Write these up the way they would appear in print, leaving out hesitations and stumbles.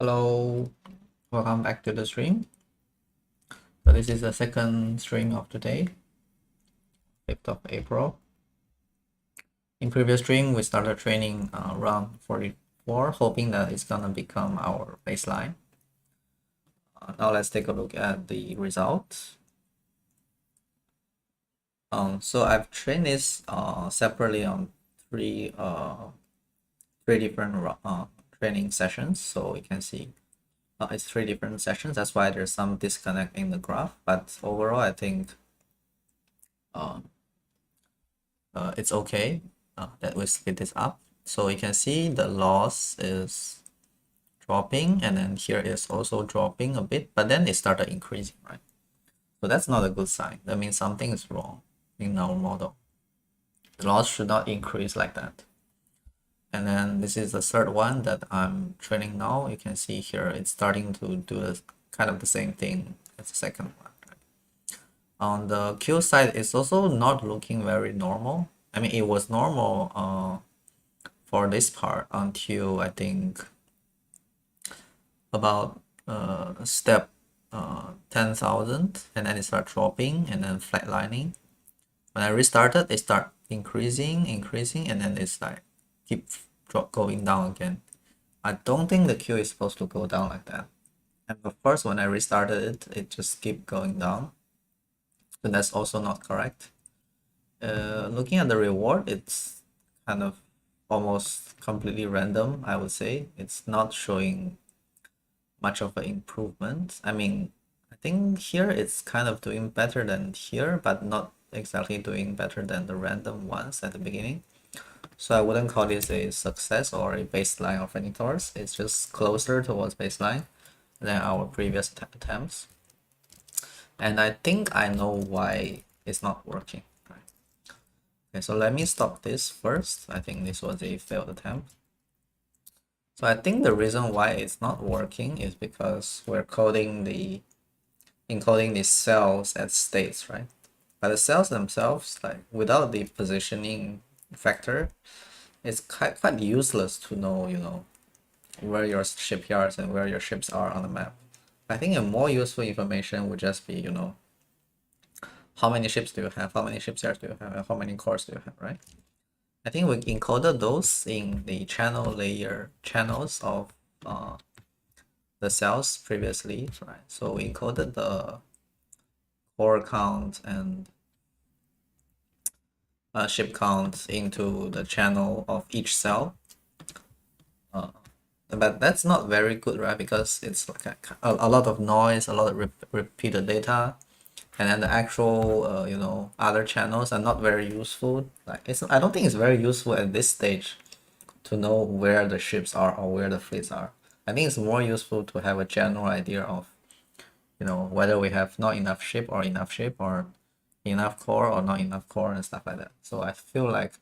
Hello, welcome back to the stream. So this is the second stream of today, 5th of April. In previous stream, we started training around 44, hoping that it's gonna become our baseline. Now let's take a look at the results. So I've trained this separately on three different training sessions. So you can see it's three different sessions. That's why there's some disconnect in the graph. But overall, I think it's okay that we split this up. So you can see the loss is dropping, and then here is also dropping a bit, but then it started increasing, right? So that's not a good sign. That means something is wrong in our model. The loss should not increase like that. And then this is the third one that I'm training now. You can see here it's starting to do kind of the same thing as the second one. On the Q side, it's also not looking very normal. I mean, it was normal for this part until I think about step 10,000, and then it start dropping and then flatlining. When I restarted, it start increasing, and then it's like keep going down again. I don't think the Q is supposed to go down like that. And of course, when I restarted it, it just keep going down. So that's also not correct. Looking at the reward, it's kind of almost completely random, I would say. It's not showing much of an improvement. I mean, I think here it's kind of doing better than here, but not exactly doing better than the random ones at the beginning. So I wouldn't call this a success or a baseline of any sorts. It's just closer towards baseline than our previous attempts. And I think I know why it's not working. Right? Okay, so let me stop this first. I think this was a failed attempt. So I think the reason why it's not working is because we're encoding the cells as states, right? But the cells themselves, like without the positioning factor, it's quite useless to know, where your shipyards and where your ships are on the map. I think a more useful information would just be, how many ships do you have, how many shipyards do you have, and how many cores do you have, right? I think we encoded those in the channel layer channels of the cells previously, right? So we encoded the core count and ship count into the channel of each cell. But that's not very good, right? Because it's like a lot of noise, a lot of repeated data, and then the actual other channels are not very useful. Like I don't think it's very useful at this stage to know where the ships are or where the fleets are. I think it's more useful to have a general idea of whether we have not enough ship or enough core or not enough core and stuff like that. So I feel like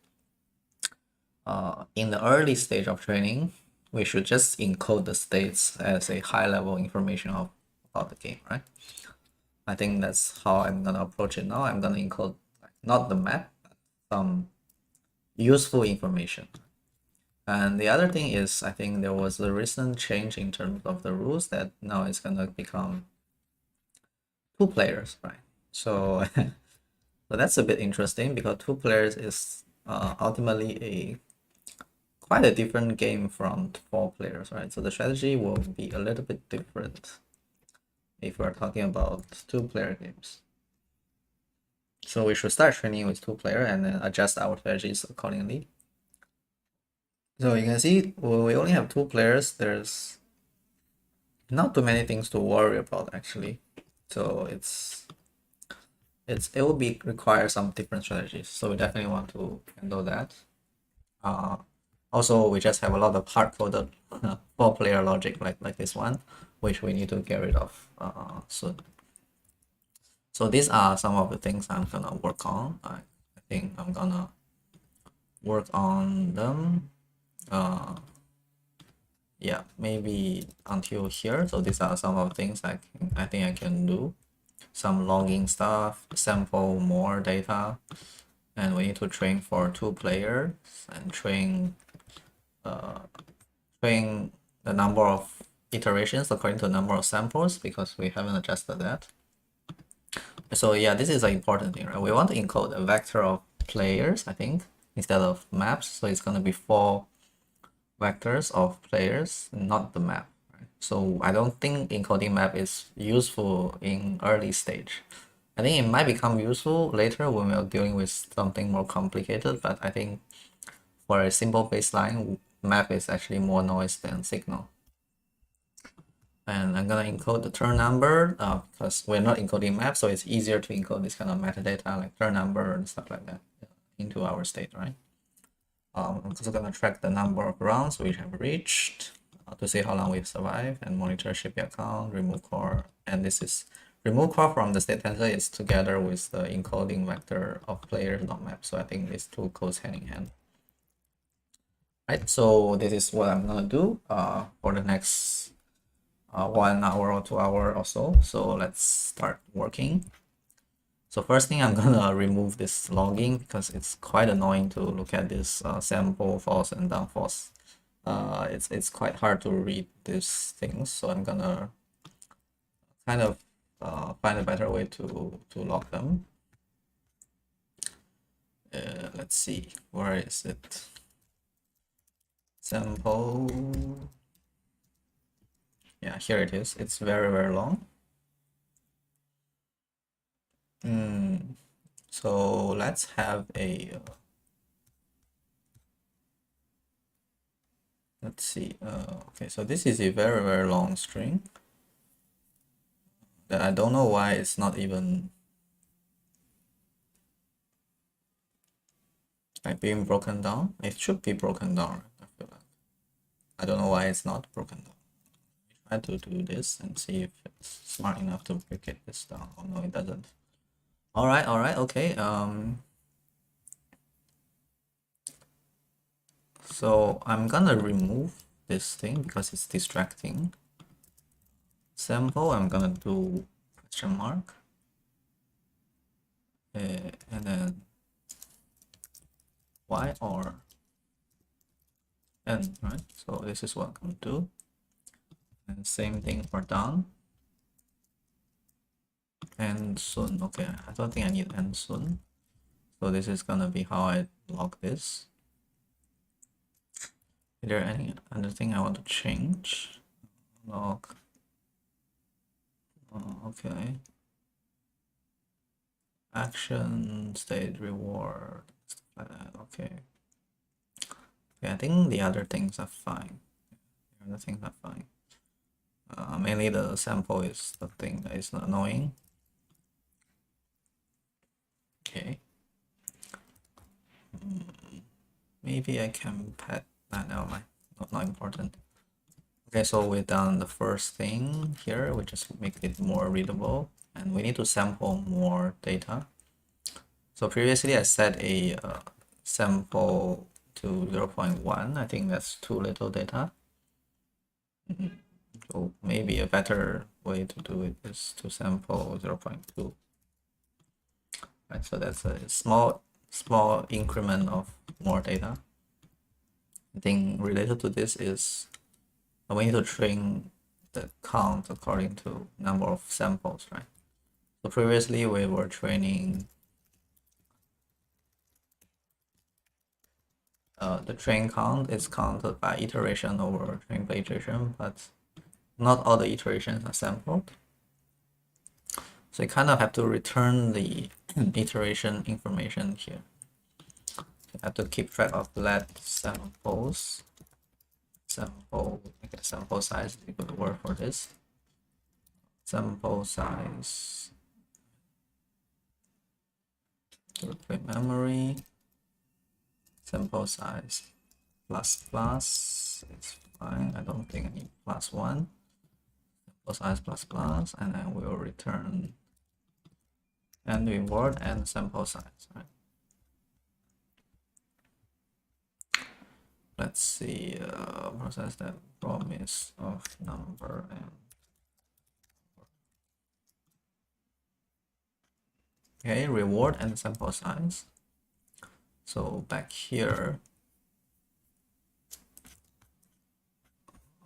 in the early stage of training, we should just encode the states as a high level information about the game, right? I think that's how I'm gonna approach it now. I'm gonna encode not the map, but some useful information. And the other thing is, I think there was a recent change in terms of the rules that now it's gonna become 2 players, right? So, so that's a bit interesting because 2 players is ultimately quite a different game from 4 players, right? So the strategy will be a little bit different if we're talking about 2-player games. So we should start training with 2-player and then adjust our strategies accordingly. So you can see when we only have 2 players, there's not too many things to worry about actually. So it will be require some different strategies. So we definitely want to handle that. Also, we just have a lot of hard-coded 4-player logic like this one, which we need to get rid of soon. So these are some of the things I'm gonna work on. I think I'm gonna work on them. Yeah, maybe until here. So these are some of the things I think I can do. Some logging stuff, sample more data, and we need to train for 2 players and train the number of iterations according to the number of samples because we haven't adjusted that. So yeah, this is an important thing, right? We want to encode a vector of players, I think, instead of maps. So it's going to be 4 vectors of players, not the map. Right? So I don't think encoding map is useful in early stage. I think it might become useful later when we're dealing with something more complicated, but I think for a simple baseline, map is actually more noise than signal. And I'm gonna encode the turn number because we're not encoding maps, so it's easier to encode this kind of metadata like turn number and stuff like that into our state, right? I'm also gonna track the number of rounds we have reached to see how long we've survived, and monitor shipping account, remove core, and this is remove core from the state tensor is together with the encoding vector of players, not map. So I think these two goes hand in hand. Right, so this is what I'm gonna do for the next 1 hour or 2 hours or so. So let's start working. So first thing, I'm gonna remove this logging because it's quite annoying to look at this sample false and down false. It's quite hard to read these things, so I'm gonna kind of find a better way to log them. Let's see, where is it? Sample. Yeah, here it is. It's very, very long. So let's have a let's see. Okay, so this is a very, very long string that I don't know why it's not even like being broken down. It should be broken down. I feel like I don't know why it's not broken down. Try to do this and see if it's smart enough to break this down. Oh no, it doesn't. All right, okay. So I'm gonna remove this thing because it's distracting. Sample, I'm gonna do question mark, and then y or n, right? So this is what I'm gonna do. And same thing for down. And soon. Okay, I don't think I need and soon. So this is gonna be how I log this. Is there any other thing I want to change? Log. Okay. Action, state, reward, stuff like that. Okay. Okay, I think the other things are fine. The other things are fine. Mainly the sample is the thing that is annoying. Okay. Maybe I can pad that. Never mind. Not important. Okay, so we've done the first thing here. We just make it more readable, and we need to sample more data. So previously I set a sample to 0.1. I think that's too little data. So maybe a better way to do it is to sample 0.2. Right, so that's a small increment of more data. The thing related to this is we need to train the count according to number of samples, right? So previously we were training the train count is counted by iteration over train by iteration, but not all the iterations are sampled. So you kind of have to return the iteration information here. You have to keep track of let samples. Sample, I guess sample size is a good word for this. Sample size. Replay memory. Sample size plus it's fine. I don't think I need +1. Sample size plus, and then we'll return and reward and sample size, right? Let's see, process that promise of number and okay, reward and sample size. So back here,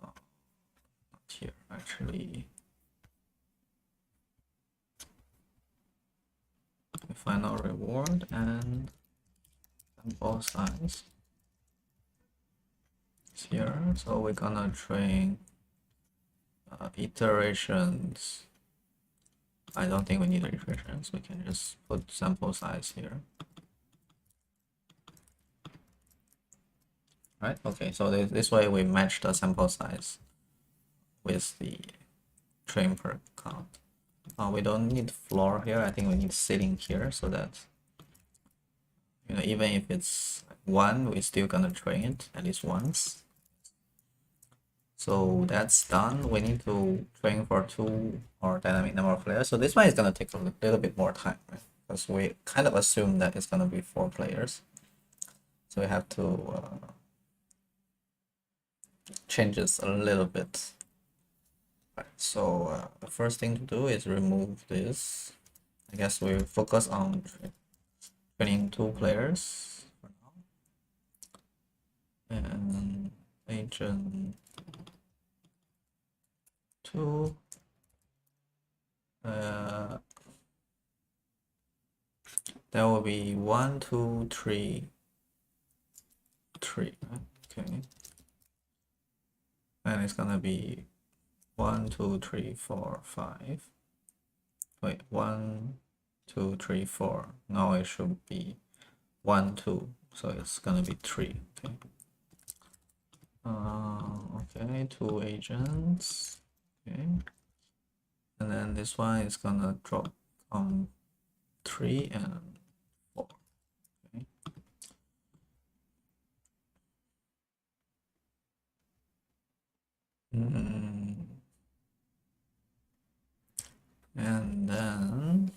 not actually final reward and sample size is here. So we're gonna train iterations. I don't think we need iterations. We can just put sample size here. Right? Okay, so this way we match the sample size with the train per count. We don't need floor here. I think we need ceiling here so that, you know, even if it's 1, we're still gonna train it at least once. So that's done. We need to train for 2 or dynamic number of players. So this one is gonna take a little bit more time, right? Because we kind of assume that it's gonna be 4 players. So we have to change this a little bit. Right, so the first thing to do is remove this. I guess we focus on training 2 players for now. And agent 2. There will be 1, 2, 3, 3. Okay. And it's gonna be 1, 2, 3, 4, 5. Wait, 1, 2, 3, 4. Now it should be 1, 2. So it's gonna be 3. Okay. Okay, 2 agents. Okay. And then this one is gonna drop on 3 and 4. Okay. And then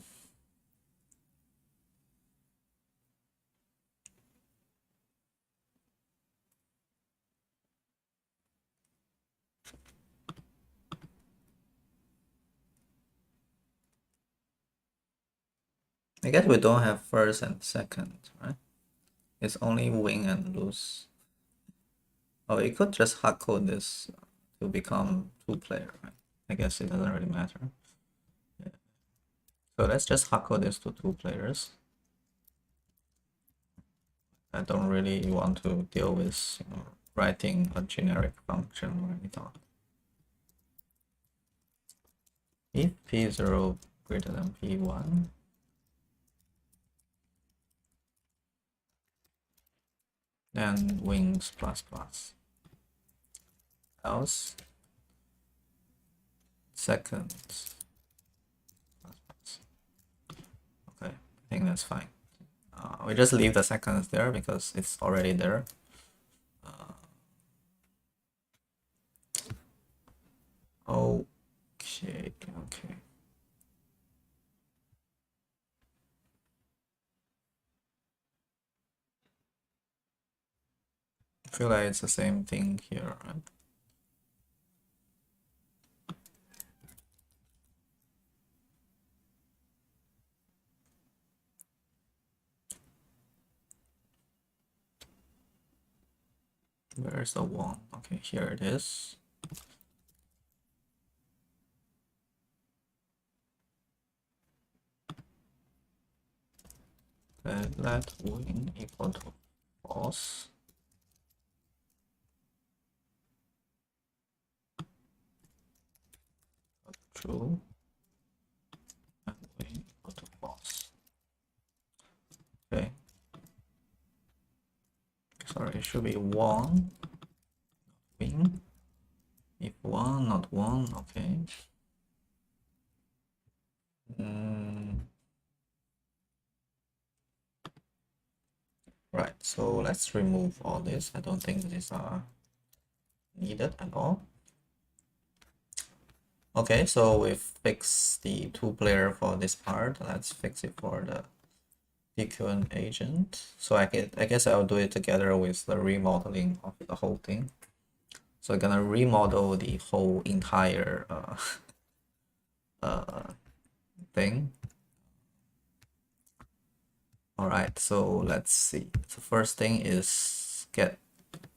I guess we don't have first and second, right? It's only win and lose. Oh, you could just hardcode this to become 2-player, right? I guess it doesn't really matter. Yeah. So let's just hardcode this to 2 players. I don't really want to deal with, you know, writing a generic function or anything. If p0 greater than p1, then wings plus plus. Else seconds plus plus. Okay, I think that's fine. We just leave the seconds there because it's already there. Okay. I feel like it's the same thing here, right? Where's the 1? Okay, here it is. Let win equal to false. True. And win equal to false. Okay. Sorry, it should be 1. Win. If 1, not 1, okay. Right, so let's remove all this. I don't think these are needed at all. Okay, so we've fixed the 2-player for this part. Let's fix it for the DQN agent. So I guess I'll do it together with the remodeling of the whole thing. So I'm gonna remodel the whole entire thing. All right, so let's see. The first thing is get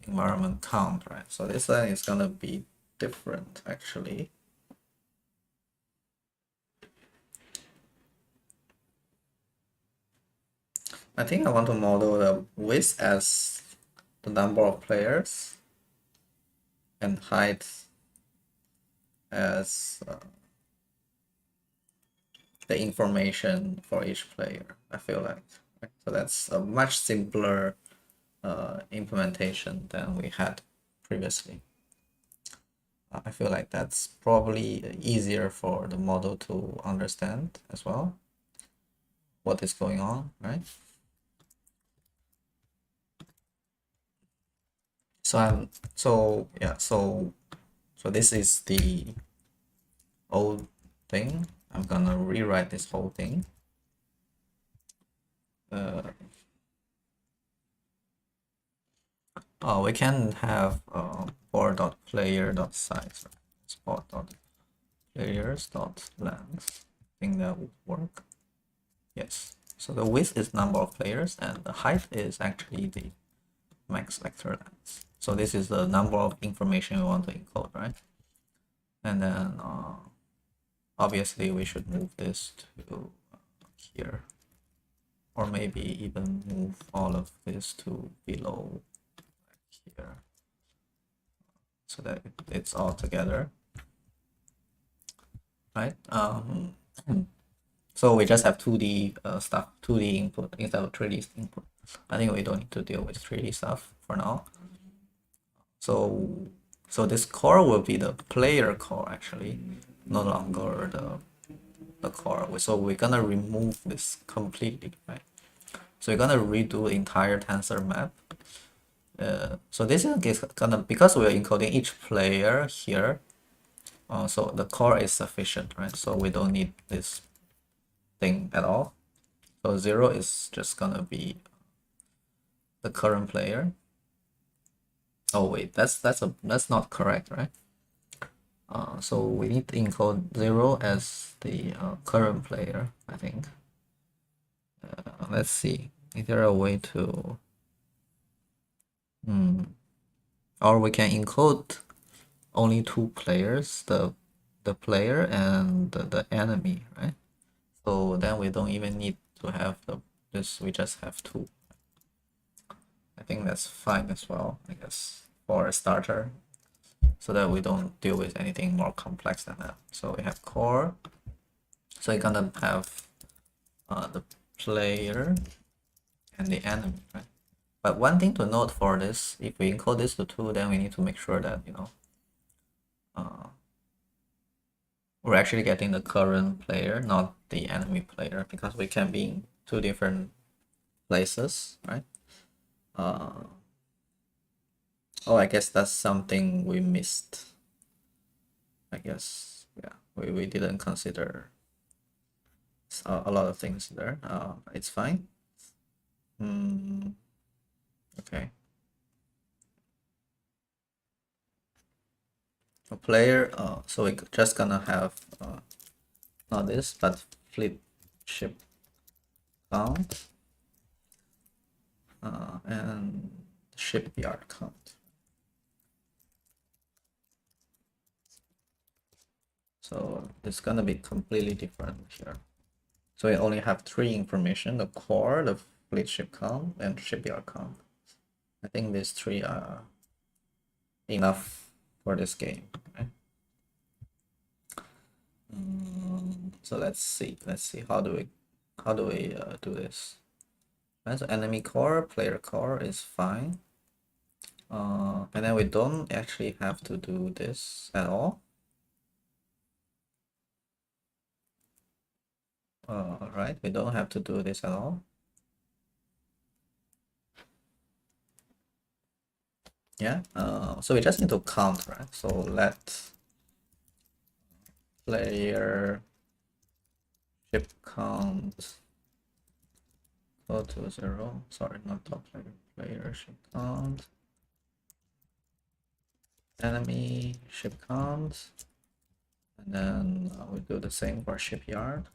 environment count, right? So this one is gonna be different actually. I think I want to model the width as the number of players and height as the information for each player, I feel like. Right? So that's a much simpler implementation than we had previously. I feel like that's probably easier for the model to understand as well what is going on, right? So this is the old thing. I'm gonna rewrite this whole thing. We can have board.player.size, board.players.length. I think that would work. Yes. So the width is number of players, and the height is actually the max vector length. So this is the number of information we want to encode, right? And then obviously we should move this to here, or maybe even move all of this to below here, so that it's all together, right? So we just have 2D stuff, 2D input instead of 3D input. I think we don't need to deal with 3D stuff for now. So this core will be the player core actually, no longer the core. So we're gonna remove this completely, right? So you're gonna redo the entire tensor map. So this is gonna, because we're encoding each player here, so the core is sufficient, right? So we don't need this thing at all. So 0 is just gonna be the current player. Oh wait, that's not correct, right? So we need to encode 0 as the current player, I think. Let's see, is there a way to or we can encode only 2 players, the player and the enemy, right? So then we don't even need to have this, we just have 2. I think that's fine as well, I guess, for a starter, so that we don't deal with anything more complex than that. So we have core, so you're gonna have the player and the enemy, right? But one thing to note for this, if we encode this to 2, then we need to make sure that, you know, we're actually getting the current player, not the enemy player, because we can be in 2 different places, right? Oh, I guess that's something we missed. I guess, yeah, we didn't consider a lot of things there. It's fine. Okay. A player, so we're just gonna have not this, but flip ship count and shipyard count. So it's gonna be completely different here. So we only have 3 information: the core, the fleet ship count, and shipyard count. I think these 3 are enough for this game, right? So let's see how do we do this. Right, so enemy core, player core is fine. And then we don't actually have to do this at all. Right, we don't have to do this at all. Yeah, so we just need to count, right? So let player ship count go to 0. Sorry, not top player. Player ship count. Enemy ship count. And then we do the same for shipyard.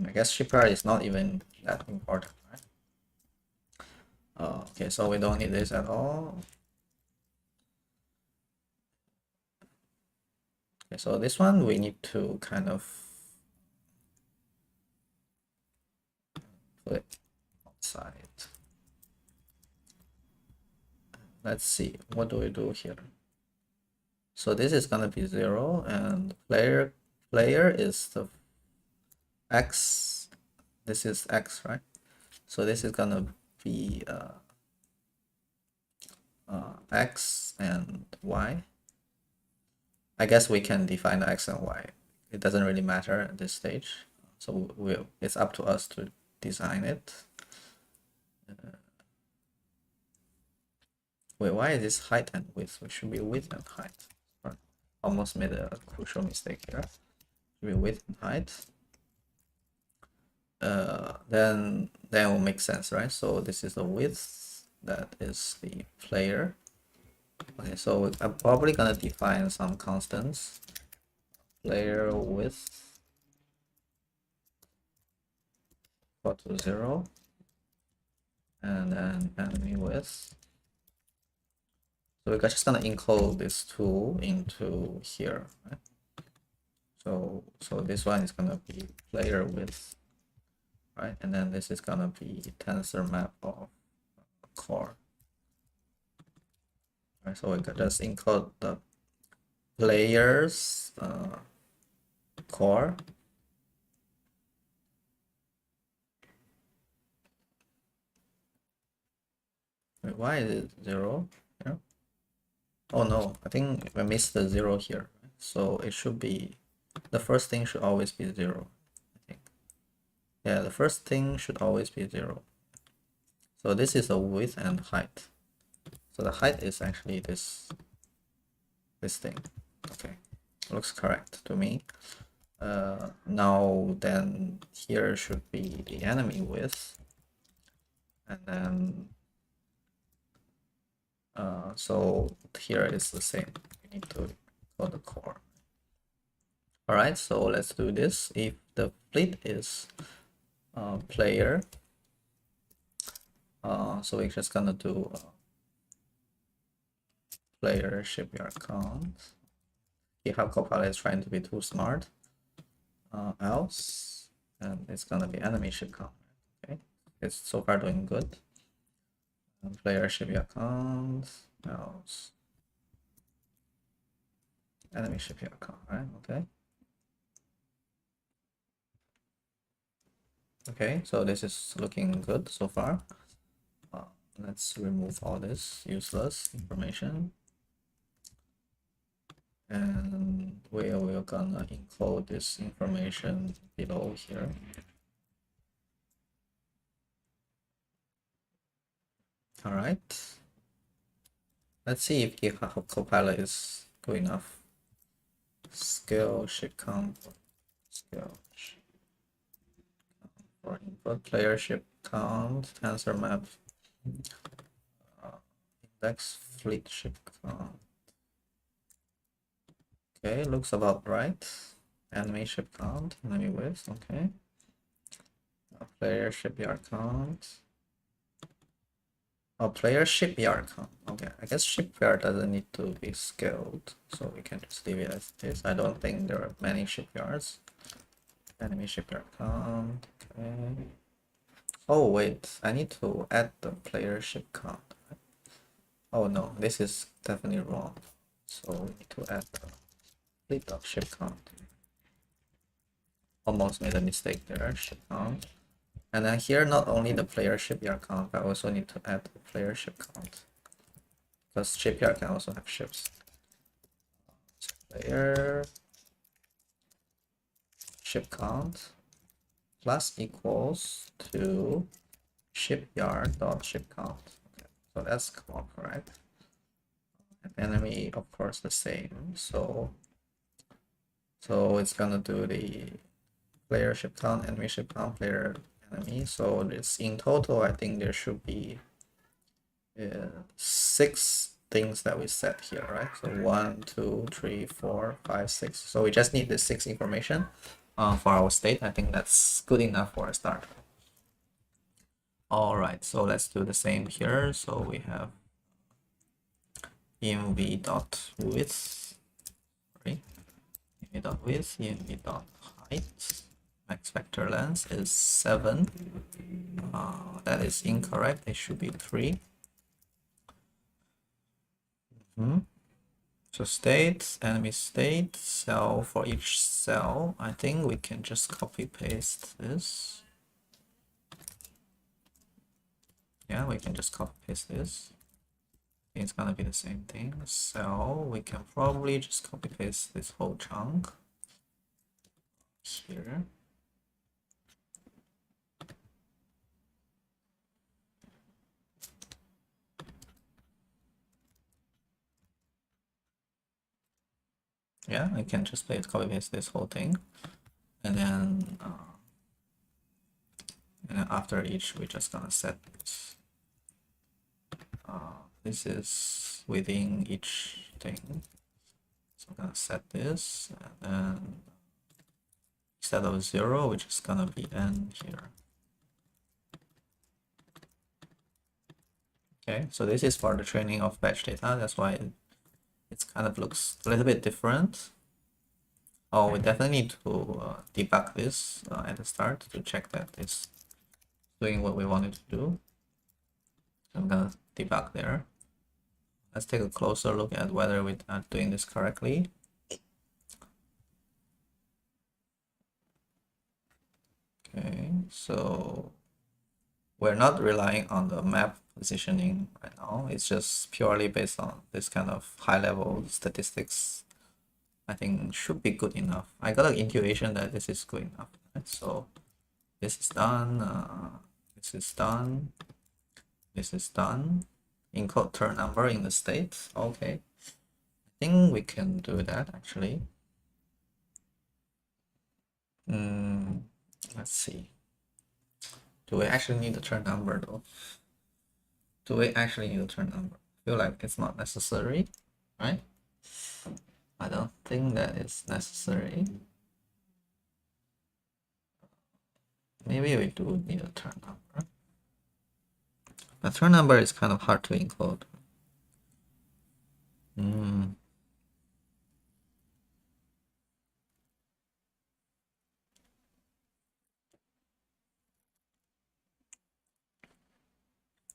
I guess shipyard is not even that important, right? Okay, so we don't need this at all. Okay, so this one we need to kind of Put it outside. Let's see, what do we do here? So this is gonna be 0, and player is the x. This is x, right? So this is gonna be x and y. I guess we can define x and y. It doesn't really matter at this stage. So it's up to us to design it. Wait, why is this height and width? It should be width and height. Right. Almost made a crucial mistake here. Should be width and height. Then it will make sense, right? So this is the width, that is the player. Okay, so I'm probably gonna define some constants. Player width equal to 0, and then enemy width. So we're just gonna encode this 2 into here, right? So this one is gonna be player width, right? And then this is gonna be tensor map of core. Right, so we can just encode the players core. Wait, why is it 0 here? Oh no, I think I missed the 0 here. So it should be, the first thing should always be 0, I think. Yeah, the first thing should always be 0. So this is the width and height. So the height is actually this thing. Okay, looks correct to me. Now then here should be the enemy width, and then so here is the same. We need to call the core. All right, so let's do this. If the fleet is player, so we're just gonna do player shipyard count. GitHub Copilot is trying to be too smart. Else, and it's gonna be enemy ship count. Okay, it's so far doing good. Player shipyard count, else enemy shipyard count, right? Okay. Okay, so this is looking good so far. Let's remove all this useless information. And we're gonna encode this information below here. All right. Let's see if GitHub Copilot is good enough. Scale ship count. Scale ship for input, player ship count, tensor map, index fleet ship count. Okay, looks about right. Enemy ship count, enemy width. Okay. Player shipyard count. Oh, player shipyard count. Okay, I guess shipyard doesn't need to be scaled, so we can just leave it as it is. I don't think there are many shipyards. Enemy shipyard count. Okay. Oh wait, I need to add the player ship count. Oh no, this is definitely wrong. So we need to add the fleet.ship count. Almost made a mistake there. Ship count. And then here, not only the player shipyard count, but I also need to add the player ship count, because shipyard can also have ships. So player ship count plus equals to shipyard dot ship count. Okay, so that's correct. And enemy, of course, the same. So it's gonna do the player ship count, enemy ship count, player enemy. So this in total, I think there should be 6 things that we set here, right? So 1, 2, 3, 4, 5, 6. So we just need the 6 information for our state. I think that's good enough for a start. All right, so let's do the same here. So we have env.width, sorry, env.width, env.height. Max vector length is 7. That is incorrect. It should be 3. So state, enemy state, cell for each cell. I think we can just copy paste this. Yeah, we can just copy paste this. It's gonna be the same thing. Cell, we can probably just copy paste this whole chunk here. Yeah, I can just copy paste this whole thing, and then after each, we're just gonna set this. This is within each thing, so I'm gonna set this, and then instead of 0, which is gonna be n here. Okay, so this is for the training of batch data. That's why it kind of looks a little bit different. Oh, we definitely need to debug this at the start to check that it's doing what we wanted to do. So I'm gonna debug there. Let's take a closer look at whether we are doing this correctly. Okay, so we're not relying on the map positioning right now. It's just purely based on this kind of high-level statistics. I think should be good enough. I got an intuition that this is good enough. Right? So this is done. This is done. This is done. Encode turn number in the state. Okay. I think we can do that actually. Let's see. Do we actually need a turn number though? Do we actually need a turn number? I feel like it's not necessary, right? I don't think that is necessary. Maybe we do need a turn number. But turn number is kind of hard to include.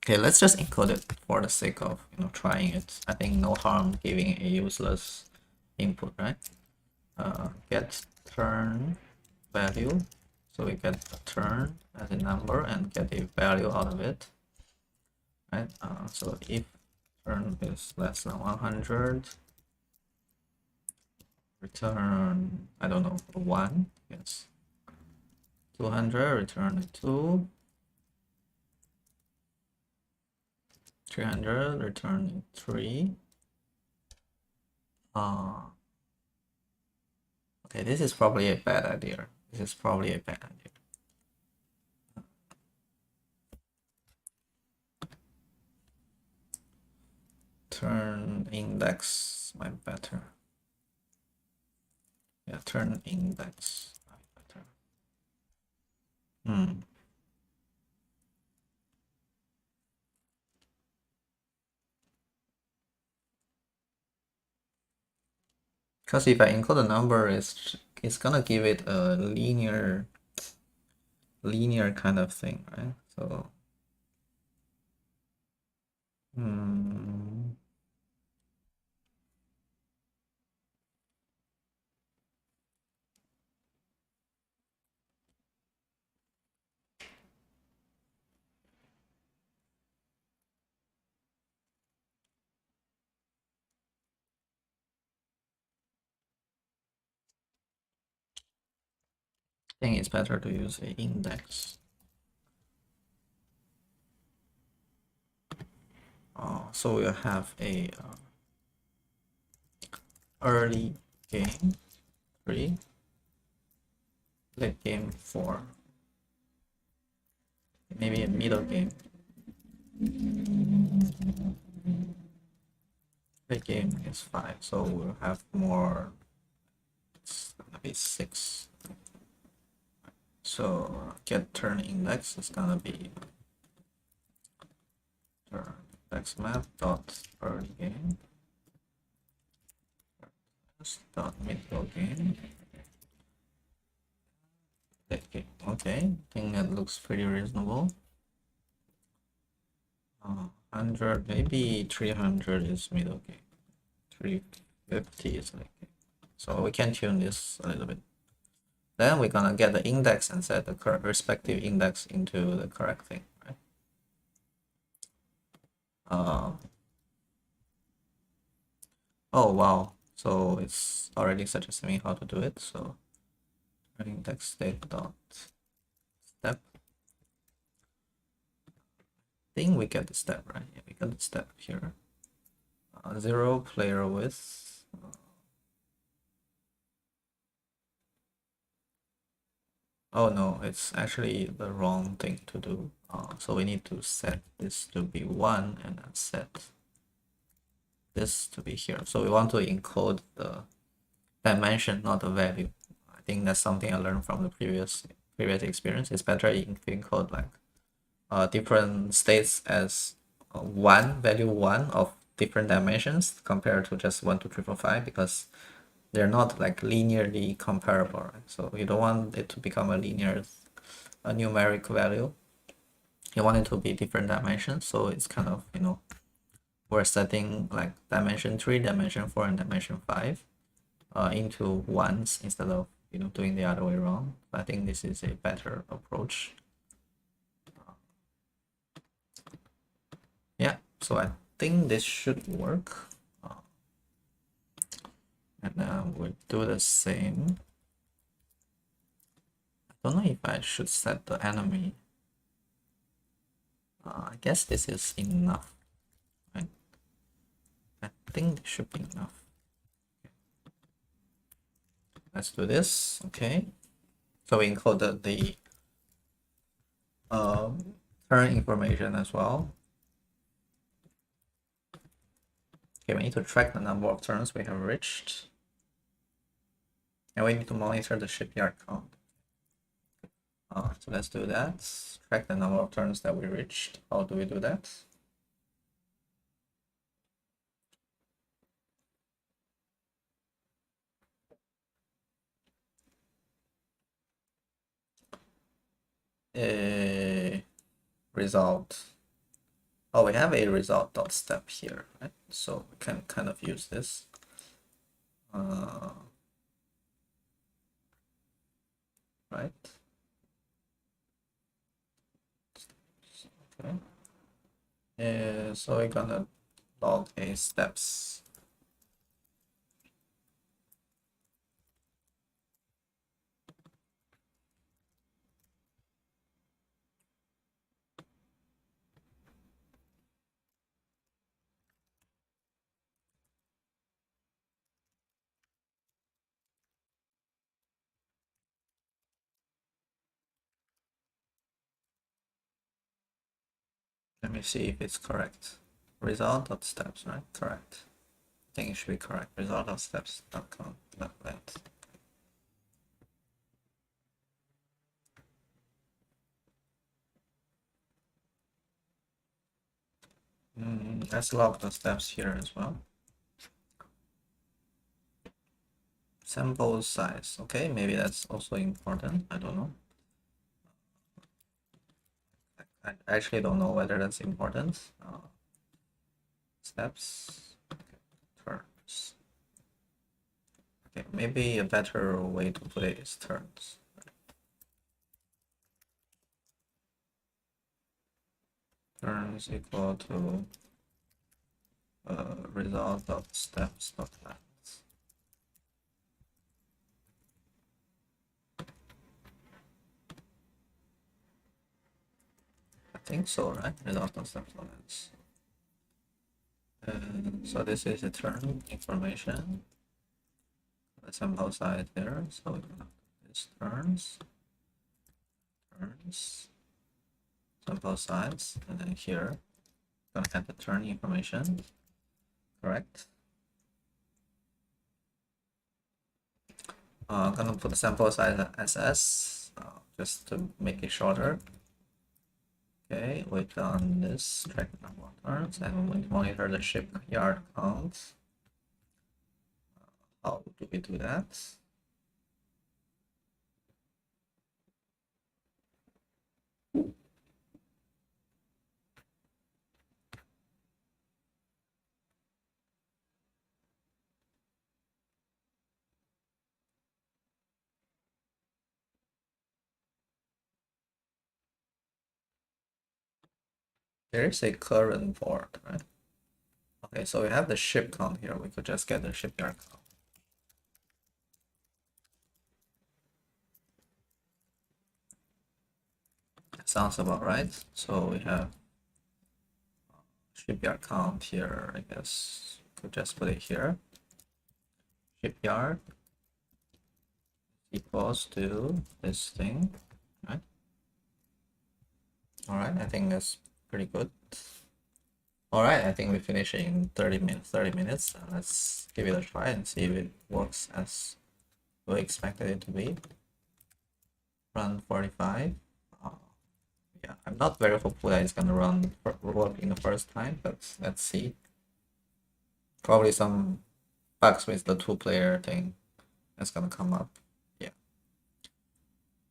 Okay, let's just encode it for the sake of trying it. I think no harm giving a useless input, right? Get turn value, so we get a turn as a number and get a value out of it, right? So if turn is less than 100, return, I don't know, 1, yes. 200, return a 2. 300, return 3. Okay, this is probably a bad idea. This is probably a bad idea. Turn index might be better. Yeah, turn index might be better. Because if I encode the number, it's gonna give it a linear kind of thing, right? So I think it's better to use an index. So we'll have a early game 3, late game 4, maybe a middle game. Late game is 5, so we'll have more. It's gonna be 6. So get turn index is gonna be turn index map dot early game dot middle game. Late game. Okay, I think that looks pretty reasonable. 100, maybe 300 is middle game. 350 is like game. So we can tune this a little bit. Then we're gonna get the index and set the correct respective index into the correct thing, right? Oh wow, so it's already suggesting me how to do it. So index state dot step. I think we get the step, right? Yeah, we got the step here. 0 player width. Oh no, it's actually the wrong thing to do. So we need to set this to be 1 and then set this to be here. So we want to encode the dimension, not the value. I think that's something I learned from the previous experience. It's better if you encode like different states as value 1 of different dimensions compared to just 1, 2, 3, 4, 5, because they're not like linearly comparable, right? So you don't want it to become a numeric value. You want it to be different dimensions. So it's kind of, we're setting like dimension 3, dimension 4, and dimension 5 into ones instead of, doing the other way around. I think this is a better approach. Yeah, so I think this should work. And we'll do the same. I don't know if I should set the enemy. I guess this is enough, right? I think this should be enough. Let's do this. Okay. So we encoded the turn information as well. Okay, we need to track the number of turns we have reached. And we need to monitor the shipyard count. So let's do that. Track the number of turns that we reached. How do we do that? A result. Oh, we have a result.step here, right? So we can kind of use this. Right? Okay. So we're gonna log a steps. Let me see if it's correct. Result.steps, right? Correct. I think it should be correct. Result.steps.com. That. Let's log the steps here as well. Sample size. Okay, maybe that's also important. I don't know. I actually don't know whether that's important. Steps. Okay. Turns. Okay, maybe a better way to put it is turns. Turns equal to result of steps.length. I think so, right? Result of steps.length. So this is the turn information. The sample size there. So we have this turns, sample size, and then here gonna add the turn information. Correct. I'm gonna put the sample size at SS just to make it shorter. Okay, wait on this, track the number of turns, and we monitor the shipyard count. How do we do that? There is a current port, right? Okay, so we have the ship count here. We could just get the shipyard count. Sounds about right. So we have shipyard count here. I guess could just put it here. Shipyard equals to this thing, right? All right, I think that's pretty good. All right, I think we finish in 30 minutes. 30 minutes. Let's give it a try and see if it works as we expected it to be. Run 45. Yeah, I'm not very hopeful that it's gonna work in the first time, but let's see. Probably some bugs with the two-player thing that's gonna come up. Yeah.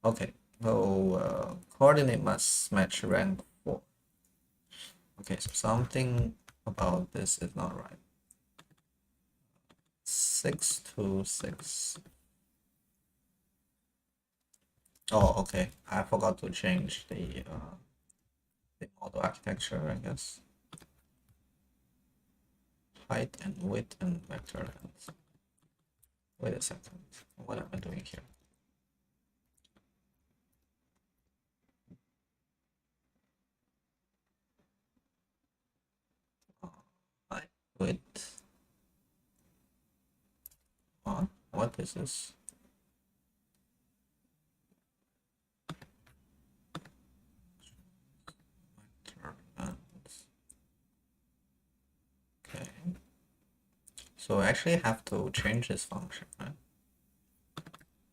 Okay. So coordinate must match rank 4. Okay, so something about this is not right. 6 to 6. Oh, okay. I forgot to change the model architecture, I guess. Height and width and vector length. Wait a second. What am I doing here? Height, width. What is this? Okay. So I actually have to change this function, right?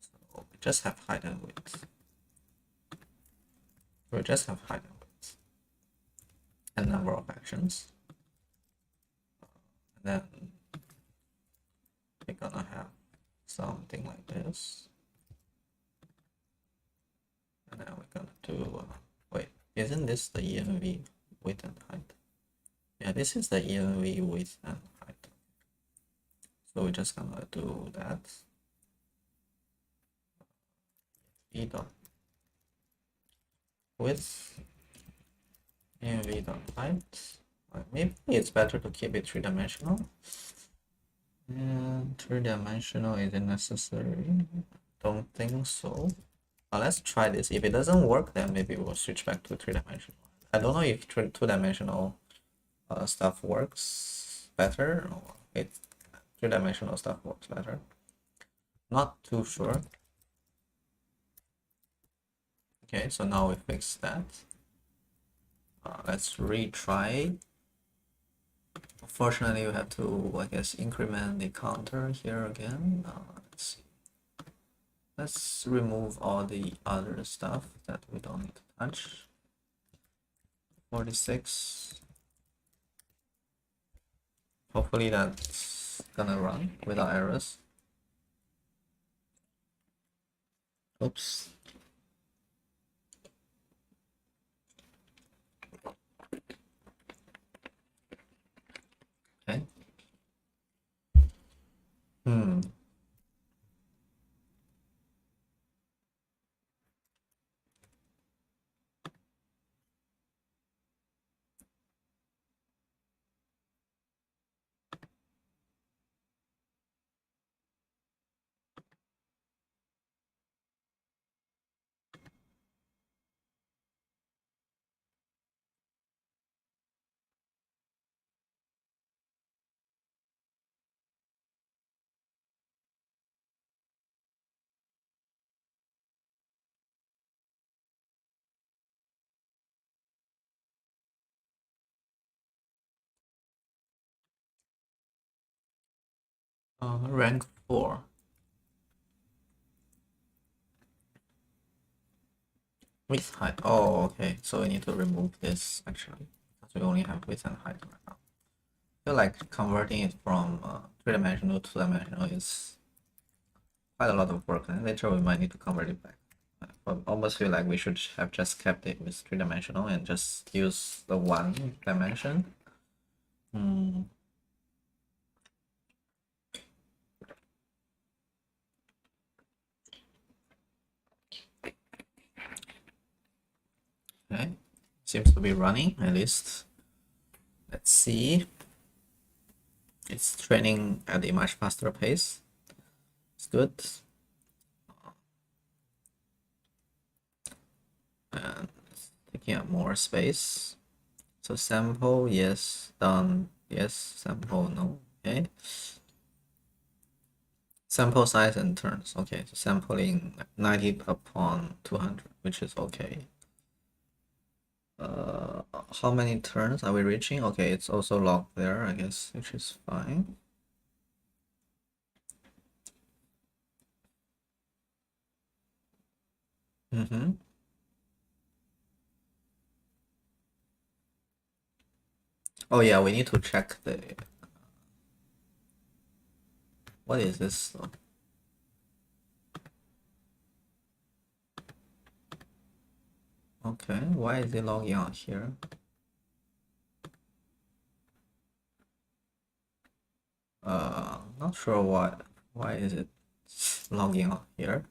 So we just have height and width. We just have height and width. And number of actions. And then we're gonna have something like this. And then we're gonna do, wait, isn't this the env width and height? Yeah, this is the env width and height. So we're just gonna do that. E dot width, env dot height. Maybe it's better to keep it three-dimensional. And three-dimensional isn't necessary. Don't think so. Let's try this. If it doesn't work, then maybe we'll switch back to three-dimensional. I don't know if two-dimensional stuff works better or if three-dimensional stuff works better. Not too sure. Okay, so now we fixed that. Let's retry. Unfortunately, you have to, I guess, increment the counter here again. Let's see. Let's remove all the other stuff that we don't need to touch. 46. Hopefully that's gonna run without errors. Oops. Okay. Rank 4. Width height. Oh, okay. So we need to remove this actually, because we only have width and height right now. I feel like converting it from three-dimensional to two-dimensional is quite a lot of work, and later we might need to convert it back. I almost feel like we should have just kept it with three-dimensional and just use the one dimension. Okay, Seems to be running at least. Let's see. It's training at a much faster pace. It's good. And it's taking up more space. So sample, yes, done, yes, sample, no, okay. Sample size and turns, okay, so sampling 90 upon 200, which is okay. How many turns are we reaching? Okay, it's also logged there, I guess, which is fine. Oh yeah, we need to check the... What is this though? Okay, why is it logging out here? Not sure what. Why is it logging out here?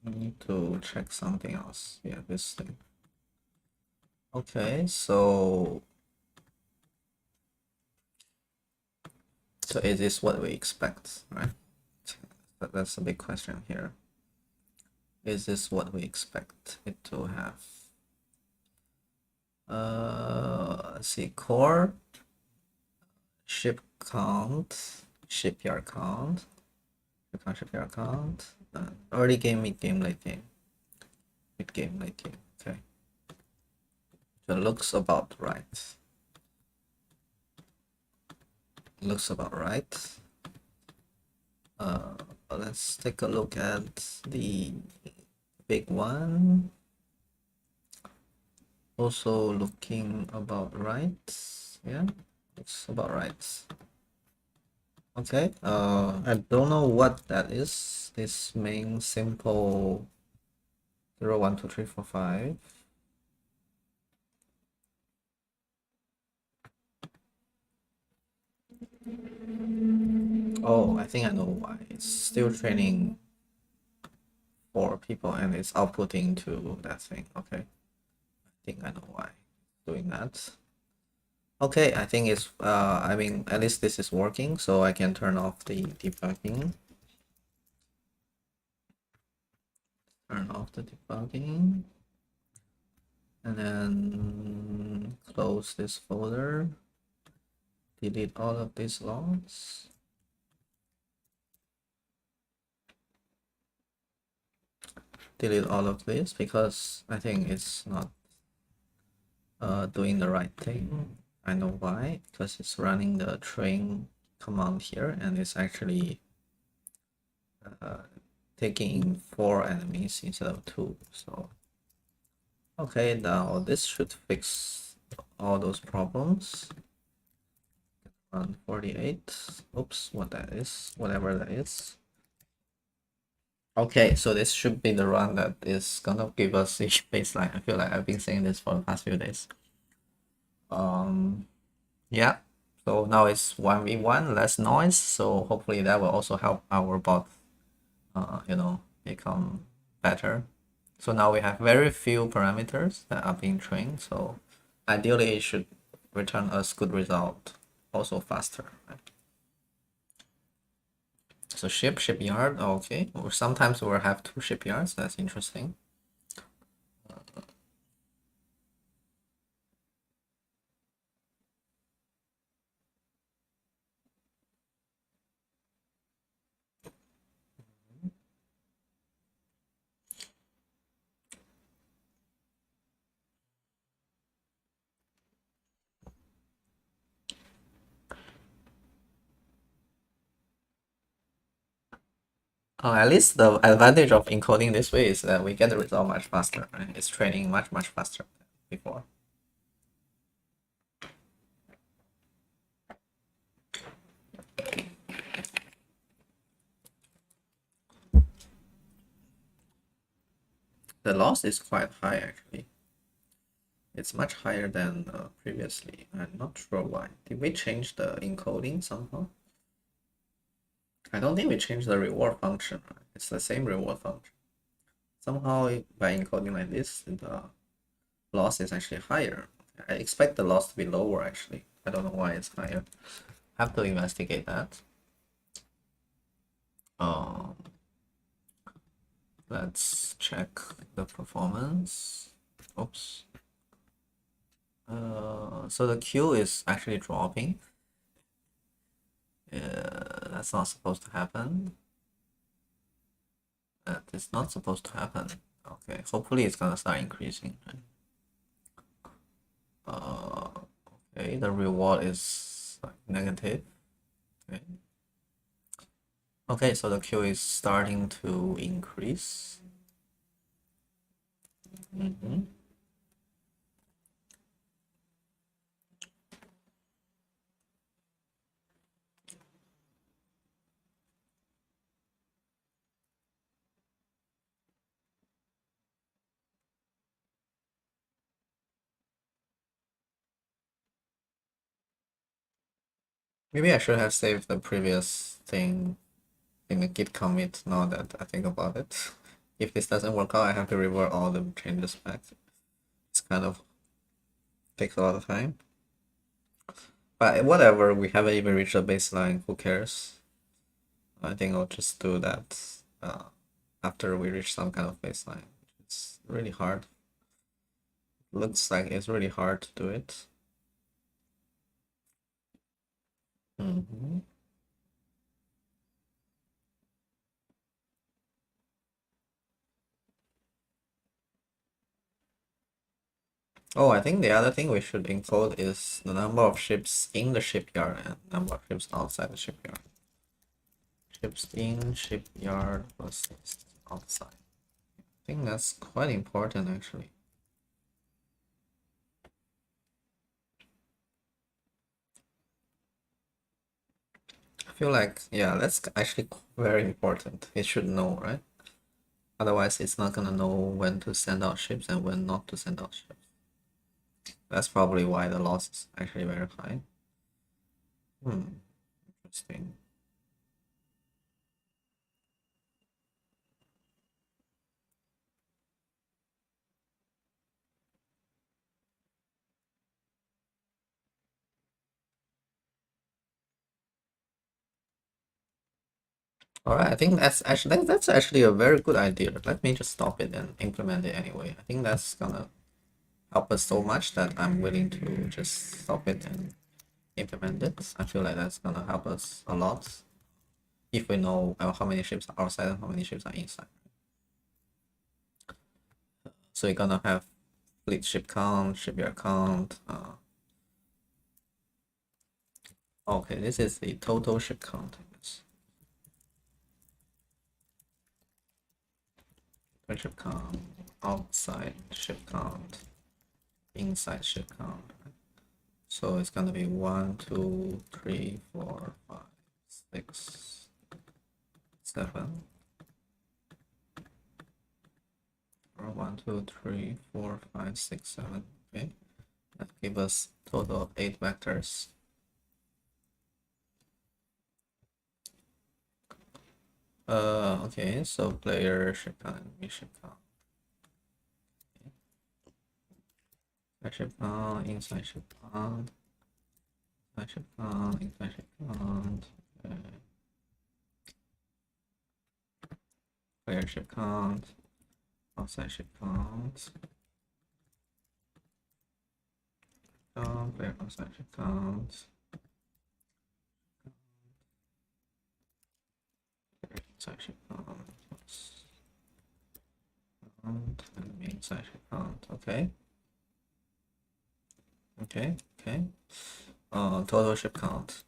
We need to check something else. Yeah, this thing. Okay, so is this what we expect, right? That's a big question here. Is this what we expect it to have? Let's see, core, ship count, shipyard count, shipyard count, early game, mid game, late game, mid game, late game. Okay, so it looks about right. Looks about right. Let's take a look at the big one. Also looking about right. Yeah, looks about right. Okay, I don't know what that is. This main simple 0, 1, 2, 3, 4, 5. Oh, I think I know why. It's still training for people and it's outputting to that thing. Okay, I think I know why it's doing that. Okay, I think it's I mean, at least this is working, so I can turn off the debugging. Turn off the debugging. And then close this folder. Delete all of these logs. Delete all of this because I think it's not doing the right thing. I know why, because it's running the train command here and it's actually taking 4 enemies instead of 2. So okay, now this should fix all those problems. Run 48. Oops, what that is, whatever that is. Okay, so this should be the run that is gonna give us the baseline. I feel like I've been saying this for the past few days. Yeah, so now it's 1v1, less noise, so hopefully that will also help our bot you know, become better. So now we have very few parameters that are being trained, so ideally it should return us good result, also faster, right? So shipyard, okay. Or sometimes we'll have 2 shipyards, that's interesting. At least the advantage of encoding this way is that we get the result much faster, right? It's training much faster than before. The loss is quite high actually. It's much higher than previously. I'm not sure why. Did we change the encoding somehow? I don't think we changed the reward function, right? It's the same reward function. Somehow by encoding like this, the loss is actually higher. I expect the loss to be lower actually. I don't know why it's higher. Have to investigate that. Let's check the performance. Oops. So the queue is actually dropping. That's not supposed to happen. That is not supposed to happen. Okay, hopefully it's gonna start increasing. Okay, the reward is like negative. Okay. Okay, so the queue is starting to increase. Maybe I should have saved the previous thing in the git commit now that I think about it. If this doesn't work out, I have to revert all the changes back. It's kind of takes a lot of time. But whatever, we haven't even reached the baseline, who cares? I think I'll just do that after we reach some kind of baseline. It's really hard. Looks like it's really hard to do it. Oh, I think the other thing we should encode is the number of ships in the shipyard and number of ships outside the shipyard. Ships in shipyard versus outside. I think that's quite important actually. I feel like, yeah, that's actually very important. It should know, right? Otherwise, it's not gonna know when to send out ships and when not to send out ships. That's probably why the loss is actually very high. Interesting. All right, I think that's actually a very good idea. Let me just stop it and implement it anyway. I think that's gonna help us so much that I'm willing to just stop it and implement it. I feel like that's gonna help us a lot if we know how many ships are outside and how many ships are inside. So you're gonna have fleet ship count, shipyard count. Okay, this is the total ship count. Ship count, outside ship count, inside ship count. So it's gonna be 1, 2, 3, 4, 5, 6, 7. Or 1, 2, 3, 4, 5, 6, 7. Okay, that gives us total of 8 vectors. Okay, so player ship count and enemy ship count. Ship count, inside ship count, inside ship count, inside ship count. Okay. Player ship count, outside ship count. Player outside ship count. Inside ship count. And inside ship count. Okay. Okay. Total ship count.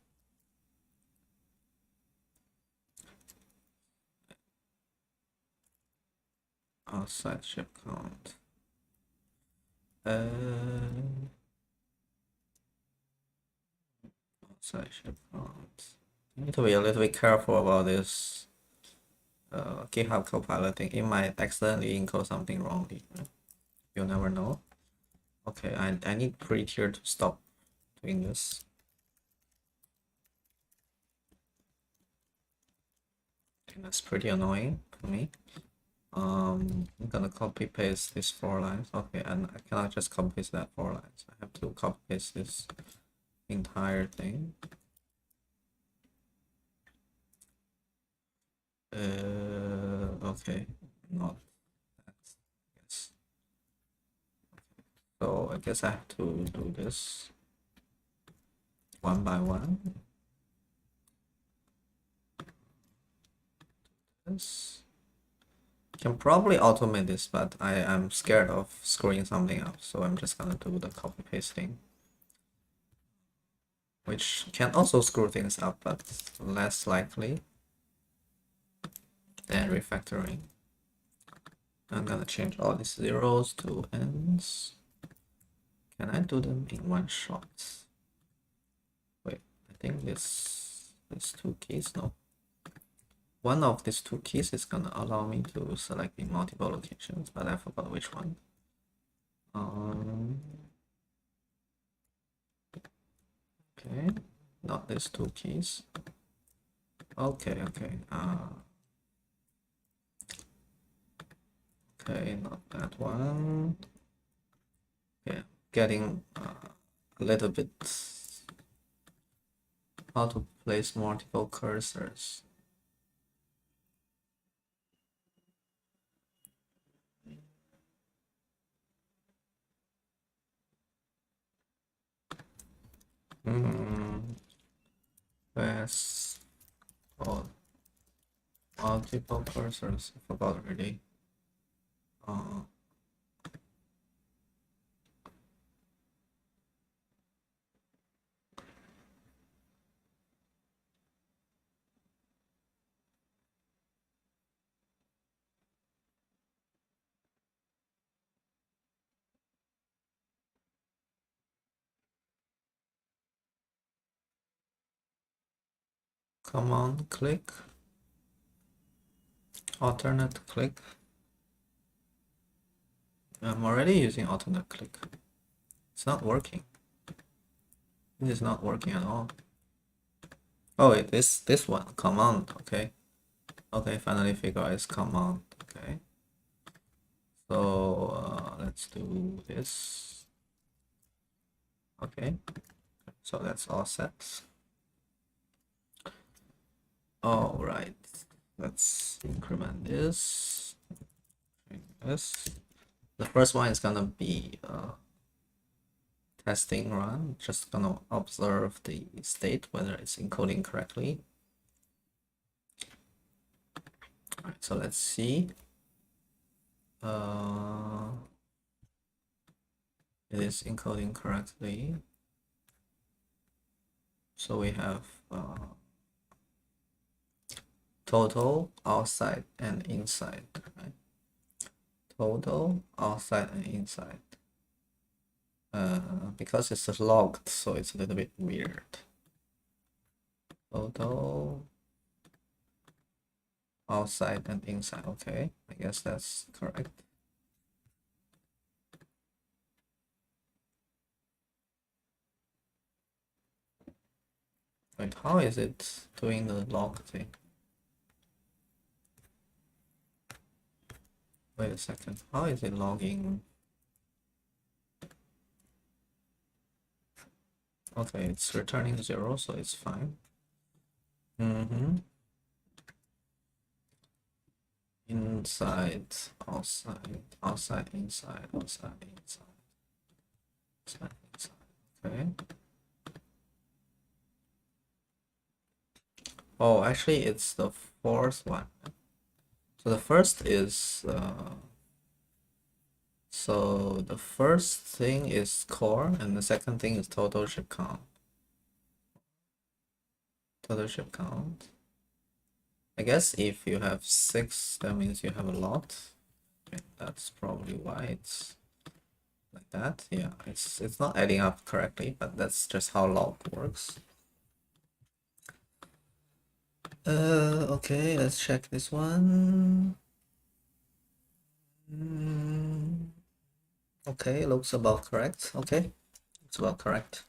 Outside ship count. Outside ship count. I need to be a little bit careful about this GitHub Copilot thing. It might accidentally encode something wrongly. You'll never know. Okay, I need Prettier to stop doing this. That's pretty annoying for me. I'm gonna copy paste these 4 lines. Okay, and I cannot just copy paste that 4 lines. I have to copy paste this entire thing. Okay, not that. Yes. So I guess I have to do this one by one. This. Can probably automate this, but I am scared of screwing something up, so I'm just gonna do the copy pasting, which can also screw things up, but less likely than refactoring. I'm gonna change all these zeros to n's. Can I do them in one shot? Wait, I think these 2 keys, no. One of these 2 keys is gonna allow me to select in multiple locations, but I forgot which one. Okay, not these 2 keys. Okay. Okay, not that one. Yeah, getting a little bit how to place multiple cursors. Yes. Oh, multiple cursors. I forgot already. Command click, alternate click. I'm already using alternate click. It's not working. It is not working at all. Oh wait, this one, command. Okay, finally figure out it's command. Okay, so let's do this. Okay, so that's all set. All right, let's increment this. The first one is gonna be testing run. Just gonna observe the state, whether it's encoding correctly. All right, so let's see. It is encoding correctly. So we have total, outside, and inside. Right? Total, outside, and inside. Because it's logged, so it's a little bit weird. Total, outside, and inside. Okay, I guess that's correct. Wait, how is it doing the log thing? Wait a second, how is it logging? Okay, it's returning 0, so it's fine. Inside, outside, outside, inside, outside, inside, outside, inside. Okay. Oh, actually, it's the 4th one. So the first is so the first thing is core, and the second thing is total ship count. Total ship count. I guess if you have 6, that means you have a lot. Okay, that's probably why it's like that. Yeah, it's not adding up correctly, but that's just how log works. Okay, let's check this one. Okay, looks about correct. Okay, it's about correct.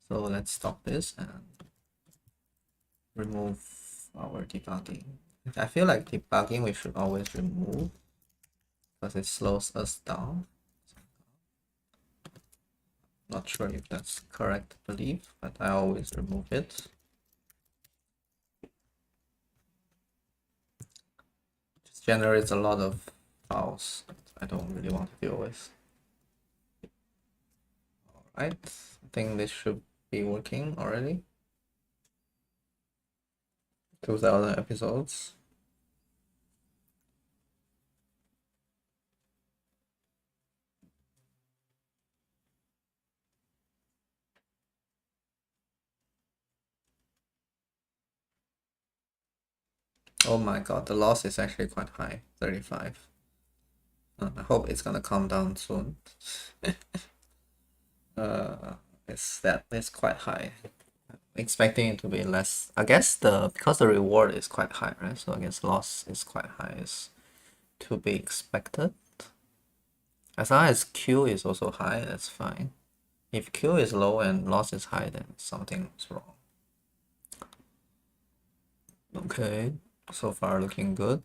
So let's stop this and remove our debugging. I feel like debugging we should always remove because it slows us down. Not sure if that's correct belief, but I always remove it. It generates a lot of files I don't really want to deal with. Alright, I think this should be working already. 2000 episodes. Oh my god, the loss is actually quite high, 35. I hope it's gonna come down soon. It's quite high. Expecting it to be less. I guess because the reward is quite high, right? So I guess loss is quite high, is to be expected. As long as Q is also high, that's fine. If Q is low and loss is high, then something's wrong. Okay, so far looking good.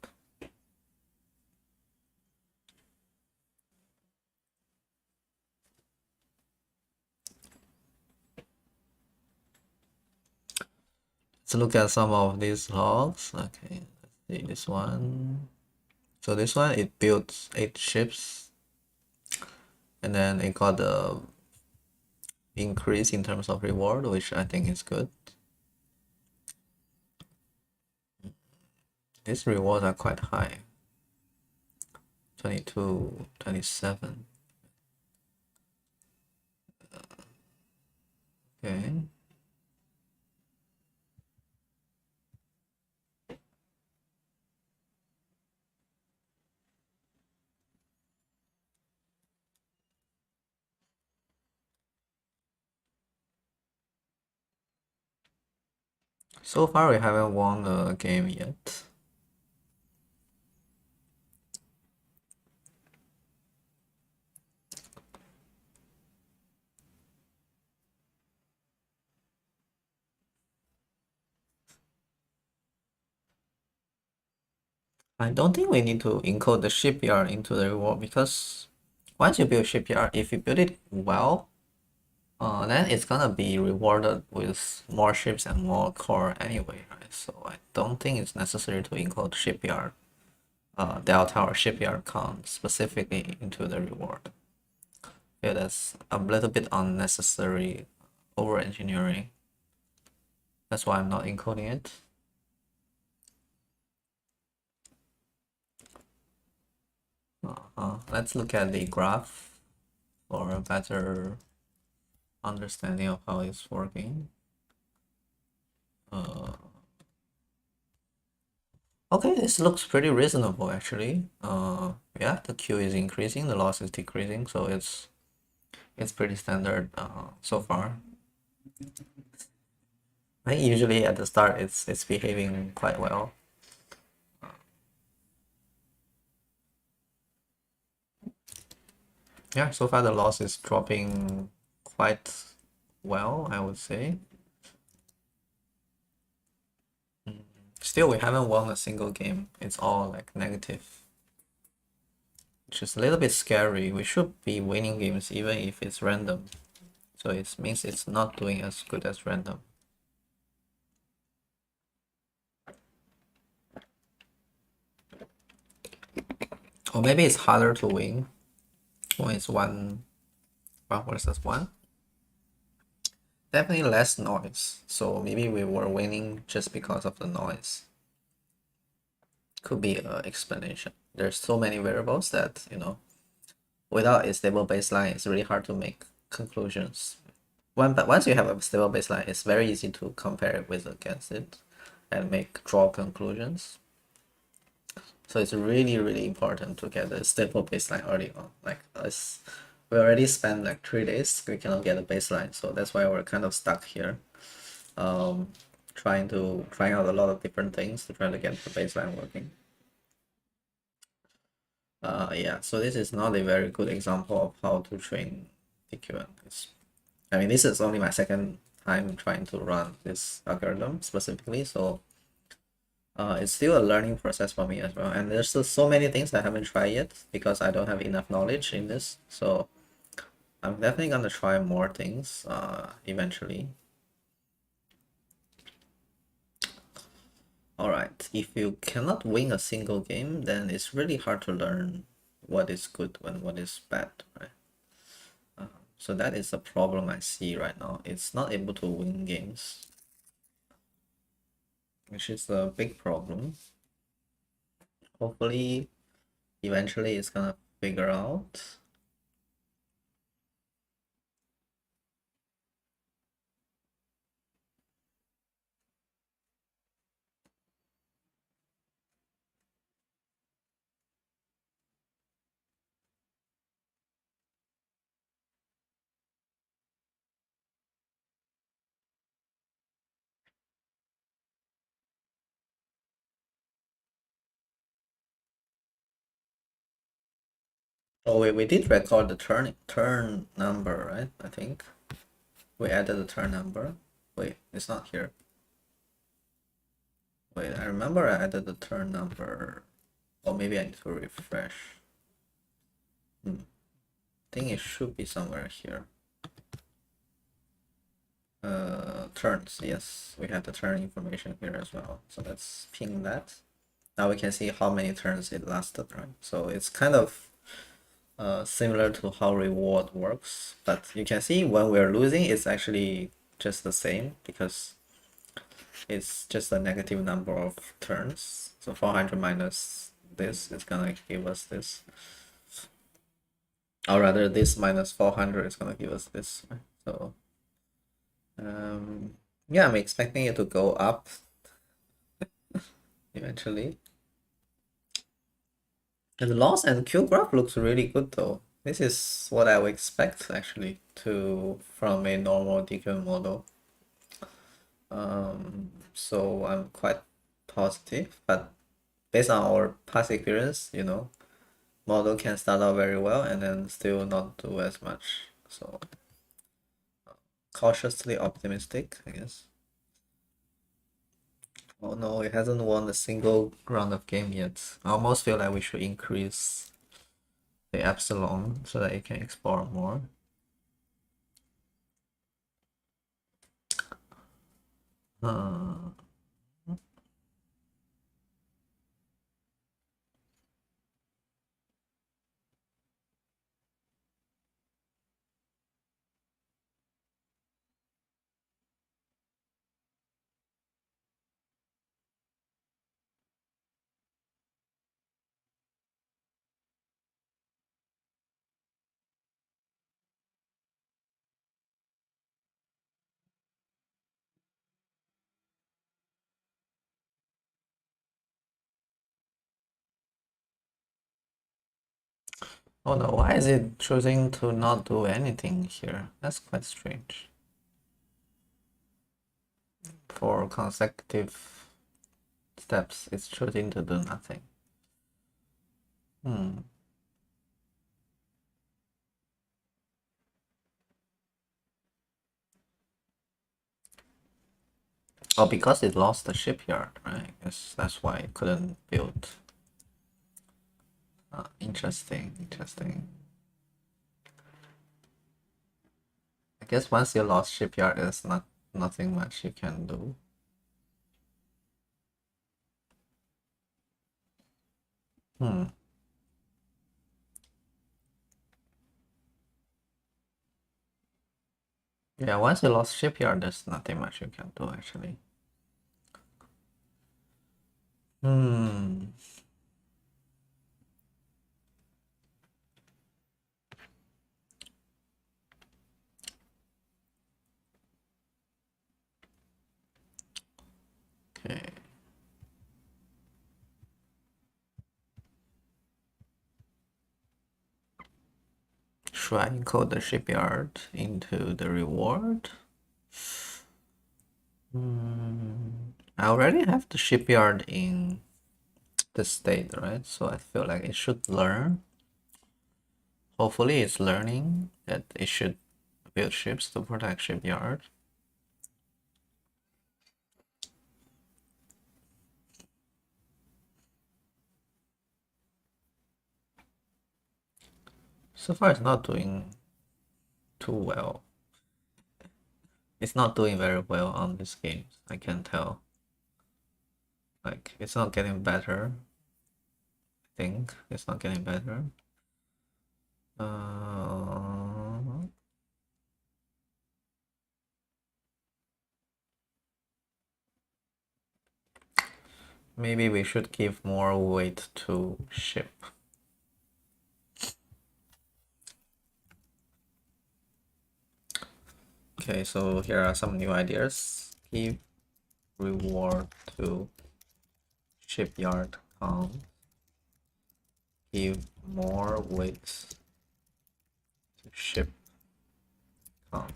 Let's look at some of these logs. Okay, let's see this one. So this one, it built 8 ships, and then it got a increase in terms of reward, which I think is good. These rewards are quite high. 22, 27. Okay. So far we haven't won a game yet. I don't think we need to encode the shipyard into the reward, because once you build shipyard, if you build it well, then it's gonna be rewarded with more ships and more core anyway, right? So I don't think it's necessary to encode shipyard, delta or shipyard count specifically into the reward. Yeah, that's a little bit unnecessary over engineering. That's why I'm not encoding it. Let's look at the graph for a better understanding of how it's working. Okay, this looks pretty reasonable actually. Yeah, the Q is increasing, the loss is decreasing, so it's pretty standard so far. I think usually at the start it's behaving quite well. Yeah, so far the loss is dropping quite well, I would say. Still, we haven't won a single game. It's all like negative, which is a little bit scary. We should be winning games even if it's random. So it means it's not doing as good as random. Or maybe it's harder to win when it's one versus one. Definitely less noise. So maybe we were winning just because of the noise. Could be an explanation. There's so many variables that, without a stable baseline, it's really hard to make conclusions. But once you have a stable baseline, it's very easy to compare it with against it and draw conclusions. So it's really, really important to get a stable baseline early on. Like us, we already spent like 3 days, we cannot get a baseline, so that's why we're kind of stuck here. Trying out a lot of different things to try to get the baseline working. Yeah, so this is not a very good example of how to train DQN. I mean, this is only my second time trying to run this algorithm specifically, so it's still a learning process for me as well. And there's still so many things I haven't tried yet because I don't have enough knowledge in this. So I'm definitely gonna try more things eventually. Alright, if you cannot win a single game, then it's really hard to learn what is good and what is bad, right? So that is the problem I see right now. It's not able to win games, which is a big problem. Hopefully, eventually it's gonna figure out. Oh wait, we did record the turn number, right? I think we added the turn number. Wait, it's not here. Wait, I remember I added the turn number. Or maybe I need to refresh. I think it should be somewhere here. Turns, yes, we have the turn information here as well. So let's ping that. Now we can see how many turns it lasted, right? So it's kind of similar to how reward works, but you can see when we're losing, it's actually just the same because it's just a negative number of turns. So 400 minus this is gonna give us this. Or rather, this minus 400 is gonna give us this, right? So yeah, I'm expecting it to go up eventually. And the loss and Q graph looks really good though. This is what I would expect actually from a normal DQN model. So I'm quite positive, but based on our past experience, model can start out very well and then still not do as much. So cautiously optimistic, I guess. Oh no, it hasn't won a single round of game yet. I almost feel like we should increase the epsilon so that it can explore more. Oh no, why is it choosing to not do anything here? That's quite strange. For consecutive steps, it's choosing to do nothing. Oh, because it lost the shipyard, right? I guess that's why it couldn't build. Interesting. I guess once you lost shipyard, there's nothing much you can do. Yeah, once you lost shipyard, there's nothing much you can do actually. Okay. Should I encode the shipyard into the reward? I already have the shipyard in the state, right? So I feel like it should learn. Hopefully it's learning that it should build ships to protect shipyard. So far it's not doing too well. It's not doing very well on this game, I can tell. Like, it's not getting better. I think it's not getting better. Maybe we should give more weight to ship. Okay, so here are some new ideas. Give reward to shipyard count. Give more weight to ship count.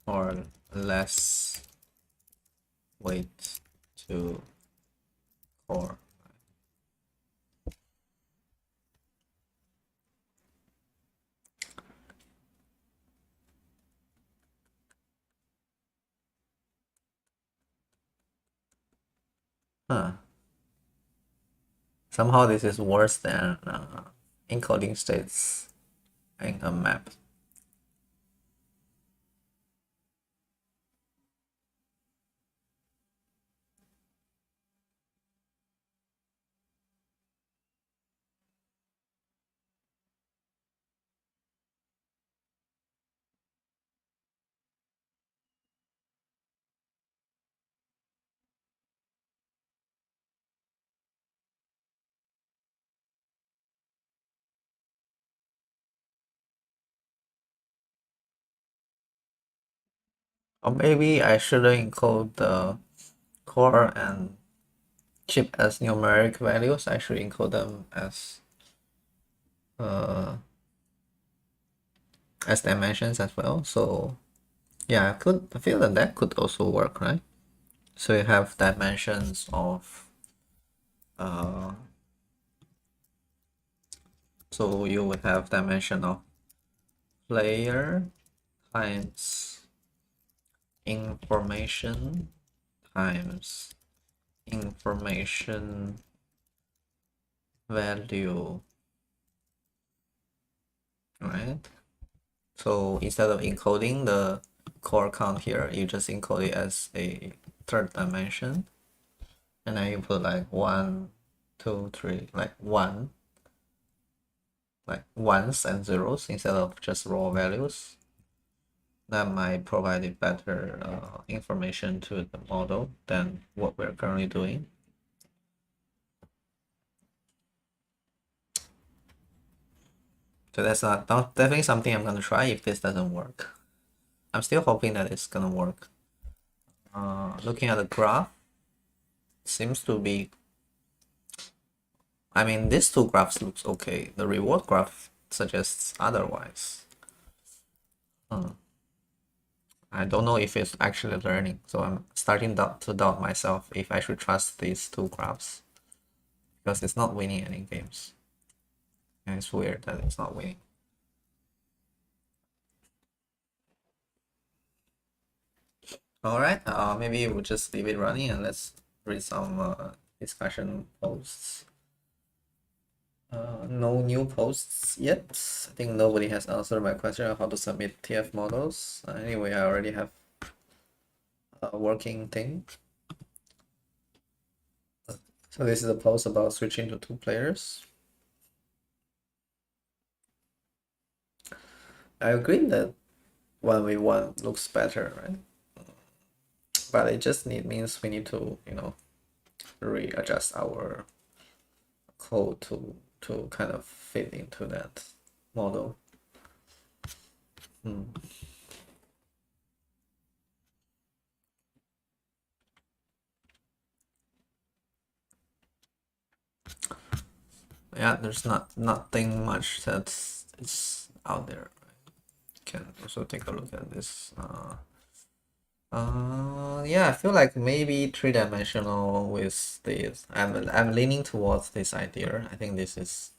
Or less weight to core. Huh. Somehow this is worse than encoding states in a map. Or maybe I shouldn't encode the core and chip as numeric values. I should encode them as dimensions as well. So yeah, I feel that could also work, right? So you have dimensions of so you would have dimension of player times information times information value, right? So instead of encoding the core count here, you just encode it as a third dimension, and then you put like 1, 2, 3, like ones and zeros instead of just raw values. That might provide better information to the model than what we're currently doing. So that's definitely something I'm gonna try if this doesn't work. I'm still hoping that it's gonna work. Looking at the graph, seems to be. I mean, these two graphs looks okay. The reward graph suggests otherwise. I don't know if it's actually learning, so I'm starting to doubt myself if I should trust these two graphs, because it's not winning any games. And it's weird that it's not winning. Alright, maybe we'll just leave it running and let's read some discussion posts. No new posts yet. I think nobody has answered my question on how to submit TF models. Anyway, I already have a working thing. So this is a post about switching to 2 players. I agree that 1v1 looks better, right? But it just means we need to, readjust our code to kind of fit into that model. Yeah, there's nothing much it's out there. Can also take a look at this. Yeah, I feel like maybe 3-dimensional with this. I'm leaning towards this idea. I think this is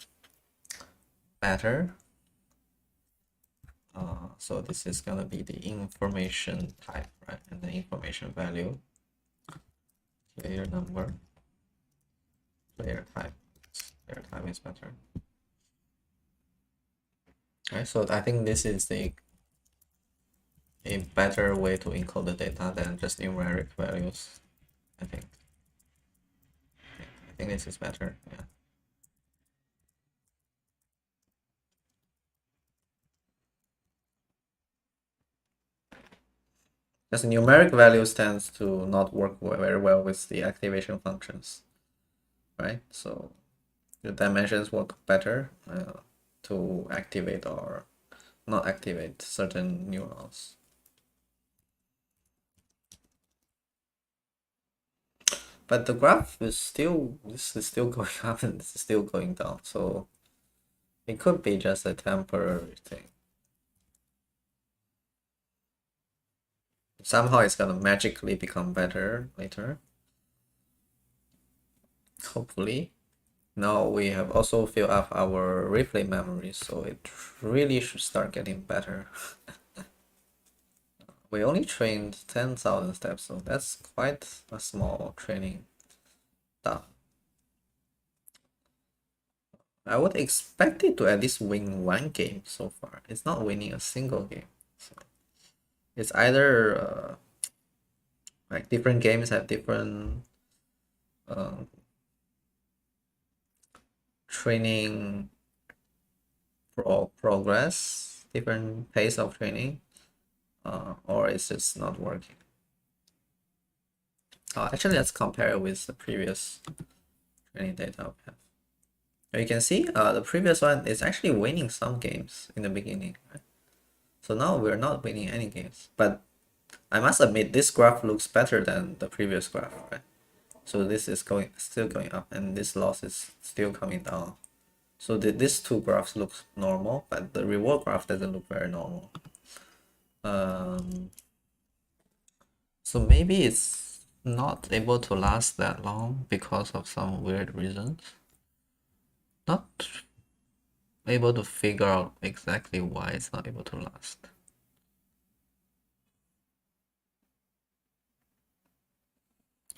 better. So this is gonna be the information type, right? And the information value, player number, player type. Player type is better. Right, so I think this is a better way to encode the data than just numeric values. I think. I think this is better. Yeah. Because numeric values tends to not work very well with the activation functions, right? So the dimensions work better to activate or not activate certain neurons. But the graph is still, this is still going up and this is still going down. So it could be just a temporary thing. Somehow it's gonna magically become better later. Hopefully. Now we have also filled up our replay memory, so it really should start getting better. We only trained 10,000 steps, so that's quite a small training stuff. I would expect it to at least win one game so far. It's not winning a single game. So it's either like different games have different training progress, different pace of training, or it's just not working. Actually, let's compare it with the previous training data we have. You can see the previous one is actually winning some games in the beginning, right? So now we're not winning any games, but I must admit this graph looks better than the previous graph, right? So this is still going up, and this loss is still coming down. So these two graphs look normal, but the reward graph doesn't look very normal. So maybe it's not able to last that long because of some weird reasons. Not able to figure out exactly why it's not able to last.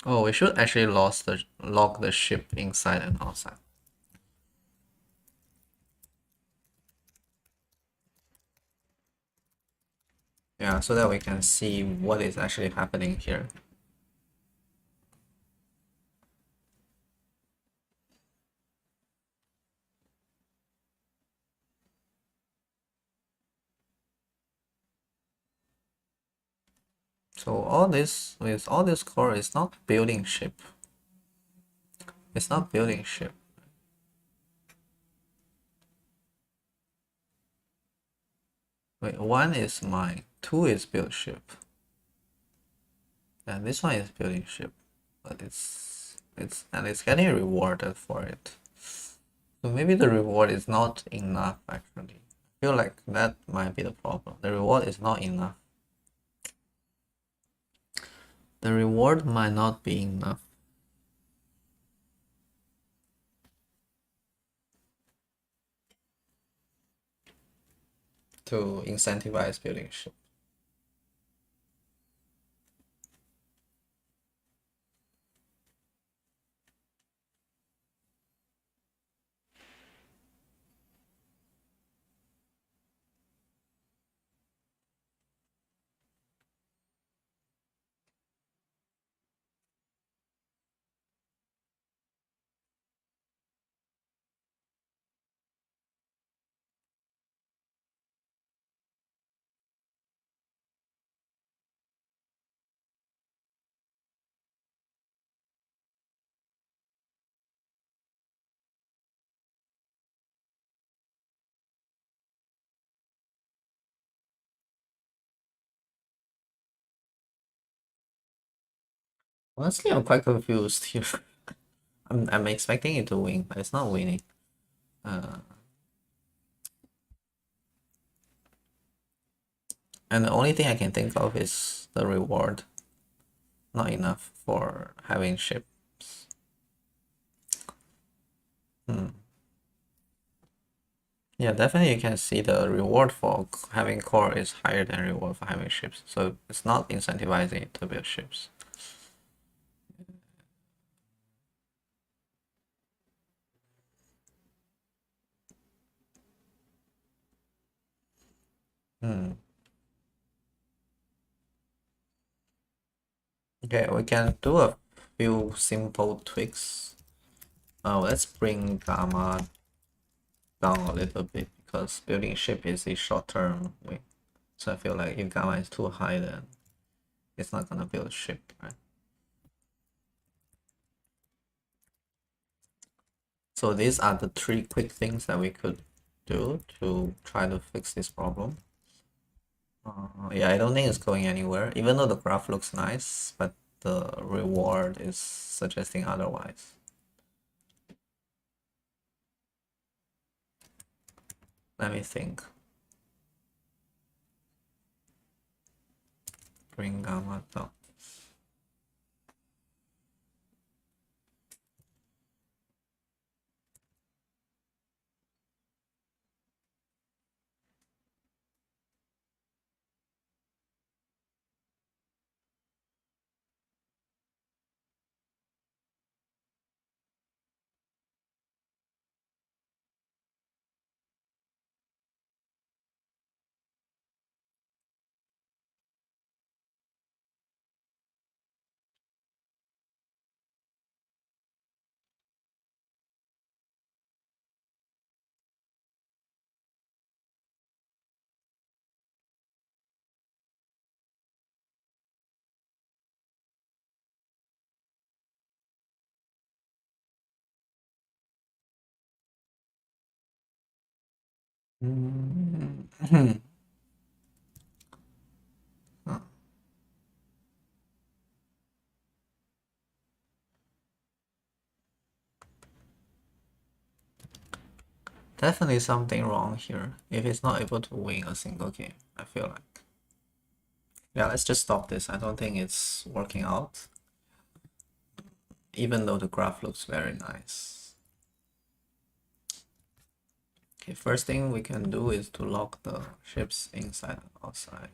Oh, we should actually log the ship inside and outside. Yeah, so that we can see what is actually happening here. So all this with all this core is not building ship. It's not building ship. Wait, one is mine, two is build ship. And this one is building ship. But it's getting rewarded for it. So maybe the reward is not enough actually. I feel like that might be the problem. The reward is not enough. The reward might not be enough. To incentivize building ship. Honestly, I'm quite confused here. I'm expecting it to win, but it's not winning. And the only thing I can think of is the reward. Not enough for having ships. Yeah, definitely you can see the reward for having core is higher than reward for having ships. So it's not incentivizing it to build ships. Okay, we can do a few simple tweaks. Let's bring gamma down a little bit because building shape is a short-term way. So I feel like if gamma is too high, then it's not gonna build shape, right? So these are the three quick things that we could do to try to fix this problem. Yeah, I don't think it's going anywhere, even though the graph looks nice, but the reward is suggesting otherwise. Let me think. Bring gamma down. Definitely something wrong here if it's not able to win a single game, I feel like. Yeah, let's just stop this. I don't think it's working out, even though the graph looks very nice. Okay, first thing we can do is to lock the ships inside and outside.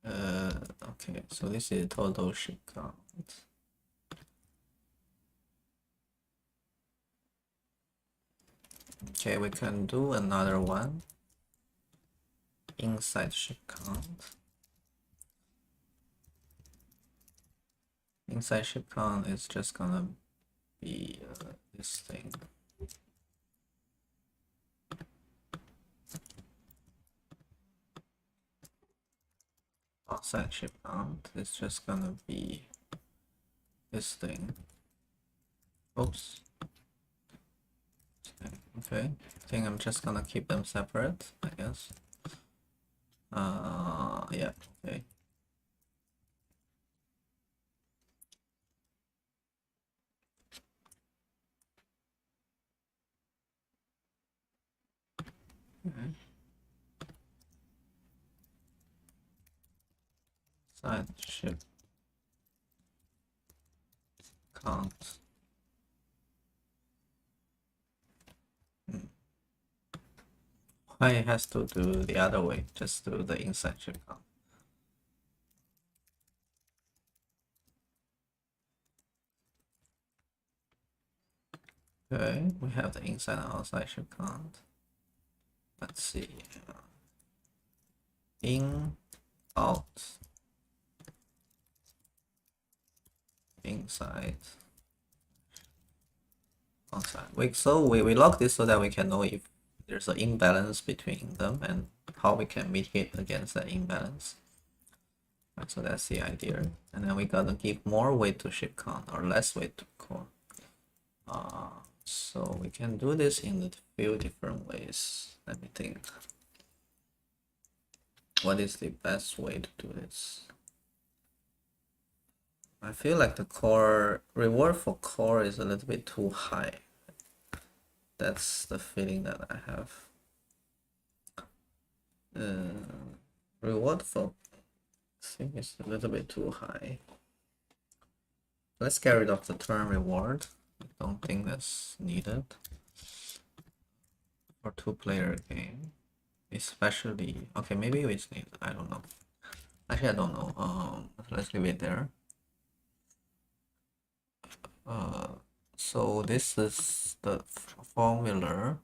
Okay, so this is total ship count. Okay, we can do another one. Inside ship count. Inside ship count is just gonna be this thing. Outside ship count is just gonna be this thing. Oops. Okay, I think I'm just gonna keep them separate, I guess. Yeah, okay. Side ship count. Why it has to do the other way? Just do the inside ship count. Okay, we have the inside and outside ship count. Let's see. In, out, inside, outside. We lock this so that we can know if there's an imbalance between them and how we can mitigate against that imbalance. Right, so that's the idea. And then we gotta give more weight to ship count or less weight to core. So we can do this in a few different ways. Let me think. What is the best way to do this? I feel like the core reward for core is a little bit too high. That's the feeling that I have. Reward for thing is a little bit too high. Let's get rid of the term reward. I don't think that's needed for two-player game, especially. Okay, maybe it's needed. I don't know. Actually, I don't know. Let's leave it there. So this is the formula.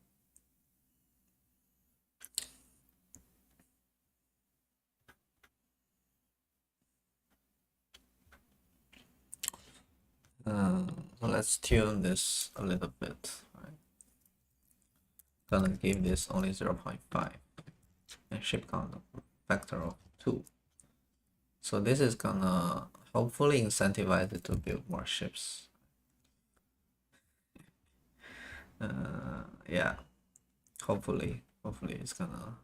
So let's tune this a little bit. Right? Gonna give this only 0.5 and ship count factor of 2. So this is gonna hopefully incentivize it to build more ships. Yeah, hopefully it's gonna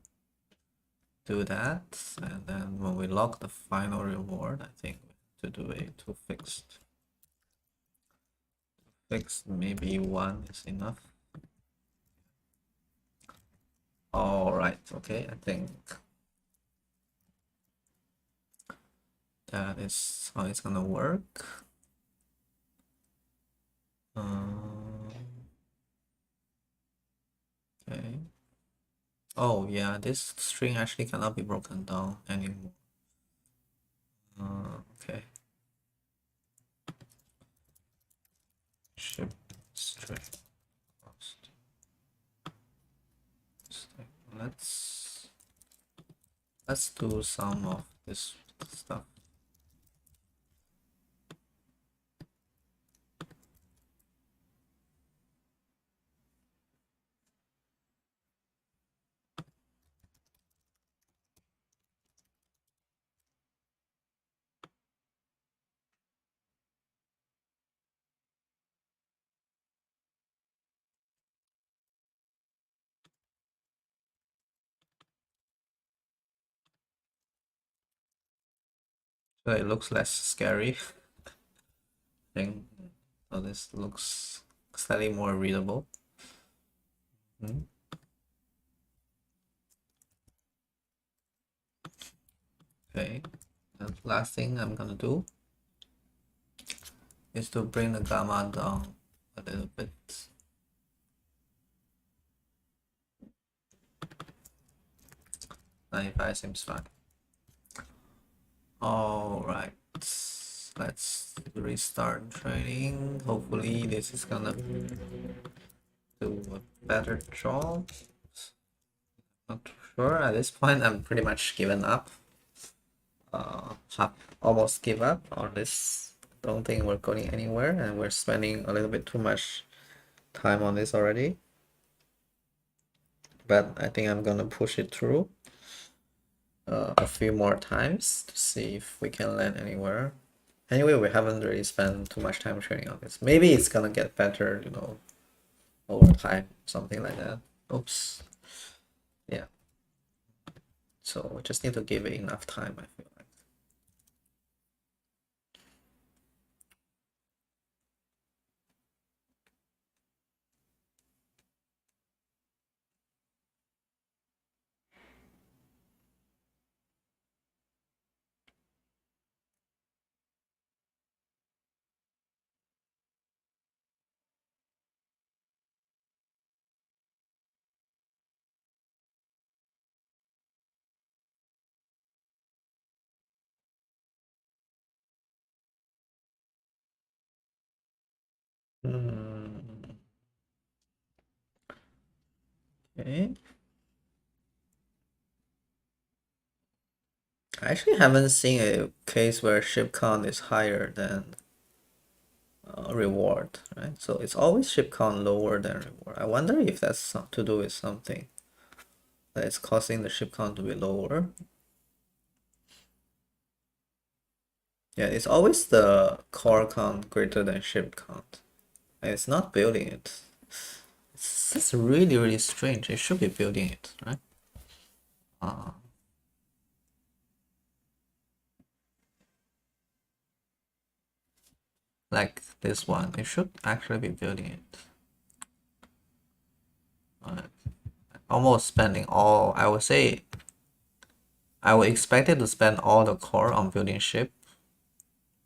do that. And then when we lock the final reward, I think to do a to fixed. Fixed, maybe 1 is enough. All right, okay, I think that is how it's gonna work. Okay. Oh yeah, this string actually cannot be broken down anymore. Okay. Ship string. Let's do some of this stuff. So it looks less scary. I think so this looks slightly more readable. Okay, the last thing I'm gonna do is to bring the gamma down a little bit. 95 seems fine. All right, let's restart training. Hopefully this is gonna do a better job. Not too sure. At this point, I'm pretty much given up. Have almost give up on this. Don't think we're going anywhere, and we're spending a little bit too much time on this already. But I think I'm gonna push it through a few more times to see if we can land anywhere. Anyway, we haven't really spent too much time training on this. Maybe it's gonna get better, you know, over time, something like that. Oops. Yeah. So we just need to give it enough time, I feel like. Okay. I actually haven't seen a case where ship count is higher than reward, right? So it's always ship count lower than reward. I wonder if that's to do with something that is causing the ship count to be lower. Yeah, it's always the core count greater than ship count. And it's not building it. It's really strange. It should be building it, right? Like this one, it should actually be building it. Almost spending all, I would say, I would expect it to spend all the core on building ship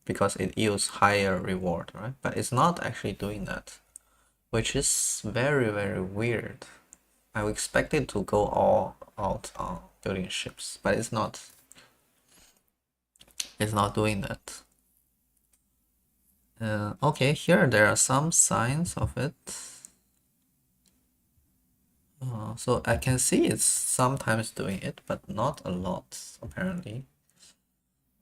because it yields higher reward, right? But it's not actually doing that, which is very weird. I would expect it to go all out on building ships, but it's not. It's not doing that. Okay, here there are some signs of it. So I can see it's sometimes doing it, but not a lot, apparently.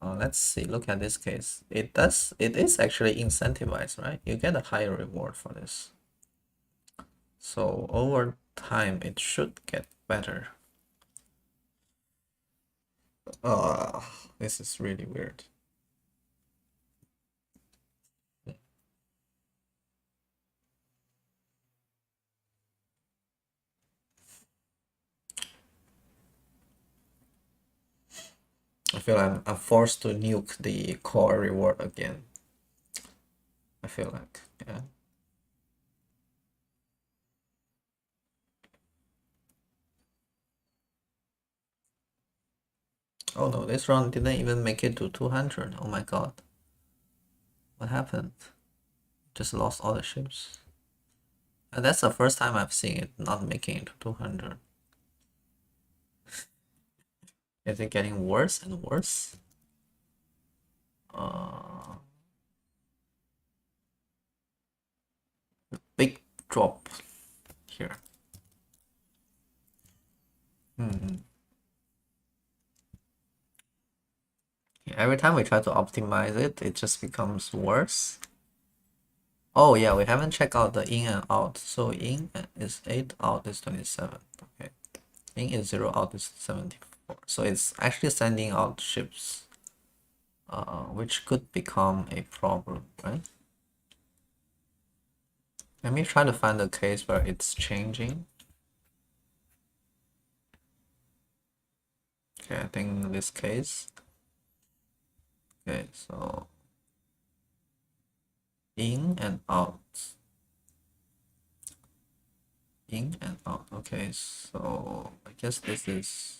Let's see, look at this case. It is actually incentivized, right? You get a higher reward for this. So over time, it should get better. This is really weird. I feel I'm forced to nuke the core reward again. I feel like, yeah. Oh no, this round didn't even make it to 200. Oh my god. What happened? Just lost all the ships. And that's the first time I've seen it not making it to 200. Is it getting worse and worse? Big drop here. Every time we try to optimize it, it just becomes worse. Oh yeah, we haven't checked out the in and out. So in is 8, out is 27. Okay. In is 0, out is 74. So it's actually sending out ships, which could become a problem, right? Let me try to find a case where it's changing. Okay, I think in this case. Okay, so in and out. In and out. Okay, so I guess this is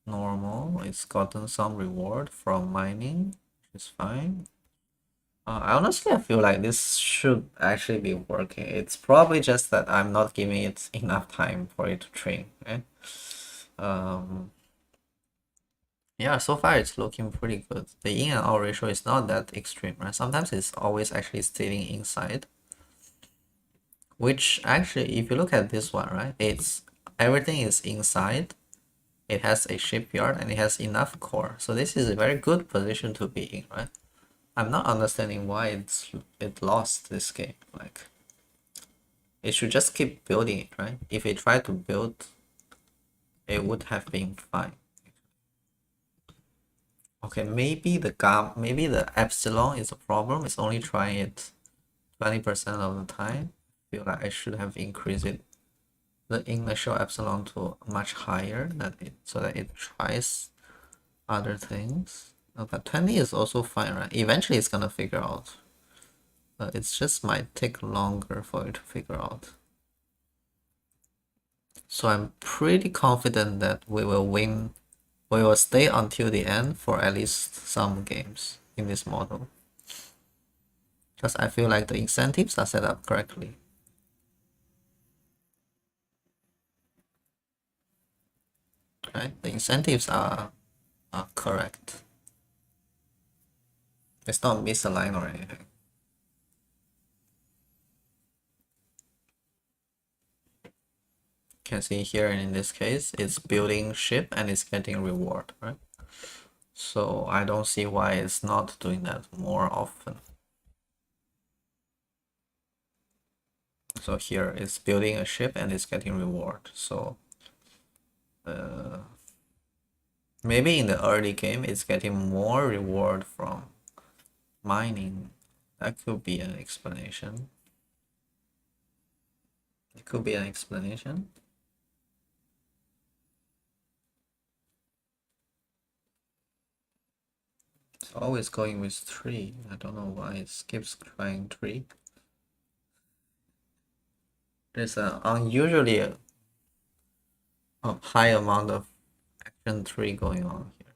normal. It's gotten some reward from mining, which is fine. I feel like this should actually be working. It's probably just that I'm not giving it enough time for it to train, right? Yeah, so far it's looking pretty good. The in and out ratio is not that extreme, right? Sometimes it's always actually staying inside. Which actually, if you look at this one, right, it's everything is inside. It has a shipyard and it has enough core. So this is a very good position to be in, right? I'm not understanding why it lost this game. Like, it should just keep building it, right? If it tried to build, it would have been fine. Okay, maybe the epsilon is a problem. It's only trying it 20% of the time. I feel like I should have increased it, the initial epsilon to much higher so that it tries other things. But 20 is also fine, right? Eventually it's gonna figure out. It just might take longer for it to figure out. So I'm pretty confident that we will win. We will stay until the end for at least some games in this model. Because I feel like the incentives are set up correctly. Right? The incentives are correct. It's not misaligned or anything. You can see here in this case, it's building ship and it's getting reward, right? So I don't see why it's not doing that more often. So here it's building a ship and it's getting reward. So maybe in the early game it's getting more reward from mining. That could be an explanation. It could be an explanation. It's always going with 3. I don't know why it skips trying 3. There's an unusually a high amount of action 3 going on here.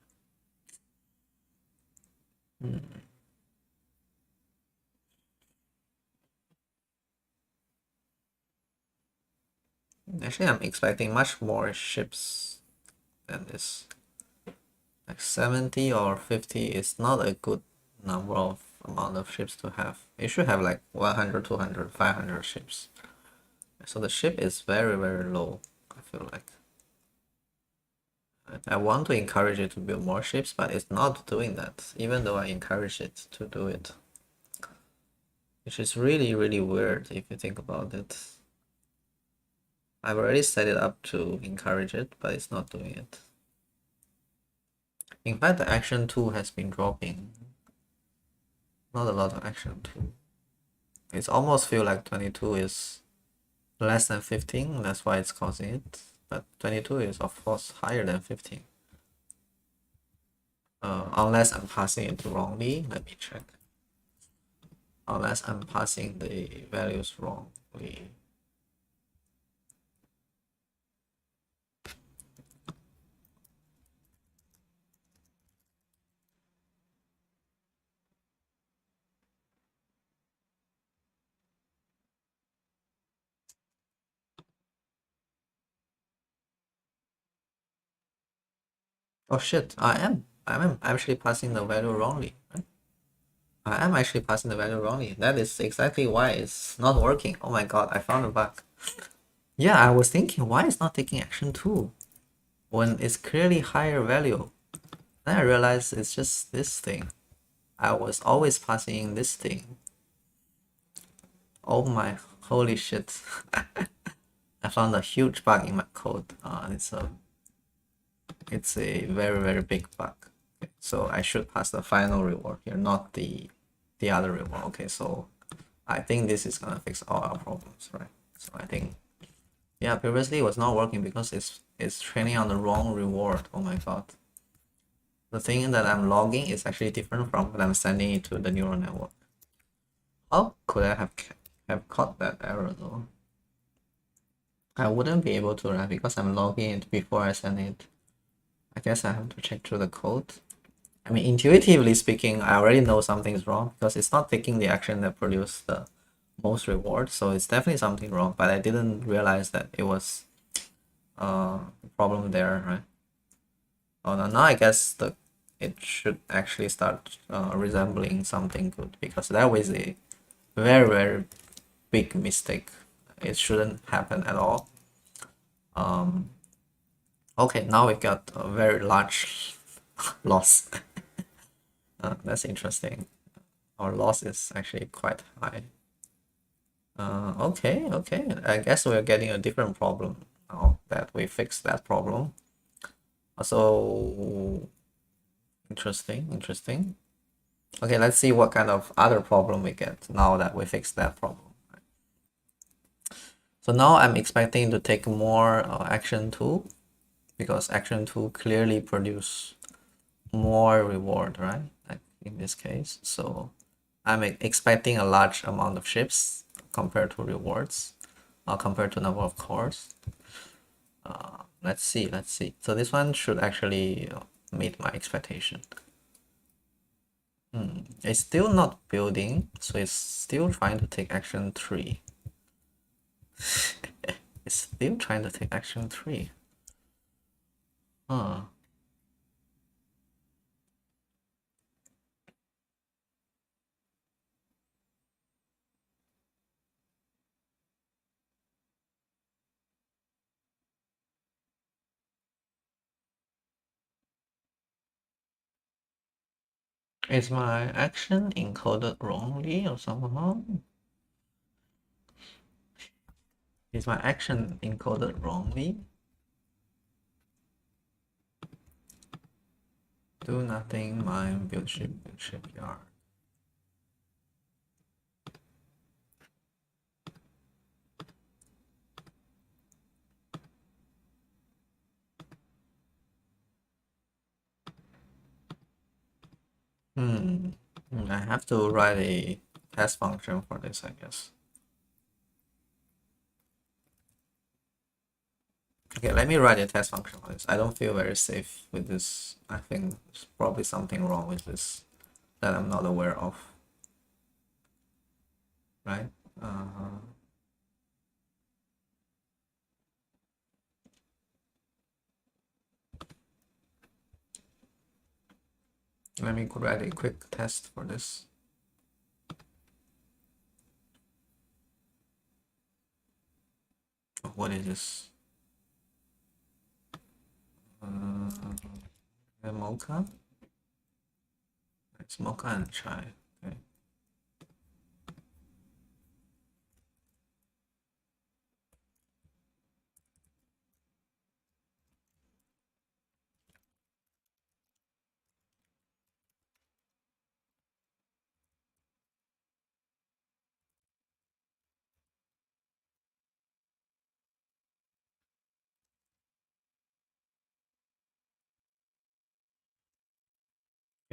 Actually, I'm expecting much more ships than this. Like 70 or 50 is not a good number of amount of ships to have. You should have like 100, 200, 500 ships. So the ship is very, very low, I feel like. I want to encourage it to build more ships, but it's not doing that, even though I encourage it to do it. Which is really, really weird if you think about it. I've already set it up to encourage it, but it's not doing it. In fact, the action 2 has been dropping. Not a lot of action 2. It's almost feel like 22 is less than 15, that's why it's causing it. But 22 is of course higher than 15. Unless I'm passing it wrongly, let me check. Unless I'm passing the values wrongly. Oh shit, I'm actually passing the value wrongly, right? I am actually passing the value wrongly. That is exactly why it's not working. Oh my god, I found a bug. Yeah, I was thinking, why it's not taking action 2 when it's clearly higher value? Then I realized it's just this thing. I was always passing in this thing. Oh my holy shit. I found a huge bug in my code. It's a very, very big bug. Okay, so I should pass the final reward here, not the other reward. Okay, so I think this is gonna fix all our problems, right? So I think, yeah, previously it was not working because it's training on the wrong reward. Oh my god. The thing that I'm logging is actually different from what I'm sending it to the neural network. How could I have caught that error though? I wouldn't be able to, right? Because I'm logging it before I send it. I guess I have to check through the code. I mean, intuitively speaking, I already know something's wrong because it's not taking the action that produced the most reward, so it's definitely something wrong, but I didn't realize that it was a problem there, right? Oh, no, now I guess it should actually start resembling something good, because that was a very, very big mistake. It shouldn't happen at all. Okay, now we got a very large loss. That's interesting. Our loss is actually quite high. Okay, I guess we're getting a different problem now that we fixed that problem. So interesting. Okay, let's see what kind of other problem we get now that we fixed that problem. So now I'm expecting to take more action 2, because action 2 clearly produce more reward, right? Like in this case. So I'm expecting a large amount of ships compared to rewards, compared to number of cores. Let's see. So this one should actually meet my expectation. It's still not building, so it's still trying to take action 3. It's still trying to take action 3. Huh. Is my action encoded wrongly or somehow? Is my action encoded wrongly? Do nothing, mine, build shipyard. I have to write a test function for this, I guess. Okay, let me write a test function for this. I don't feel very safe with this. I think there's probably something wrong with this that I'm not aware of. Right? Let me write a quick test for this. What is this? Mocha. It's Mocha and chai. Okay.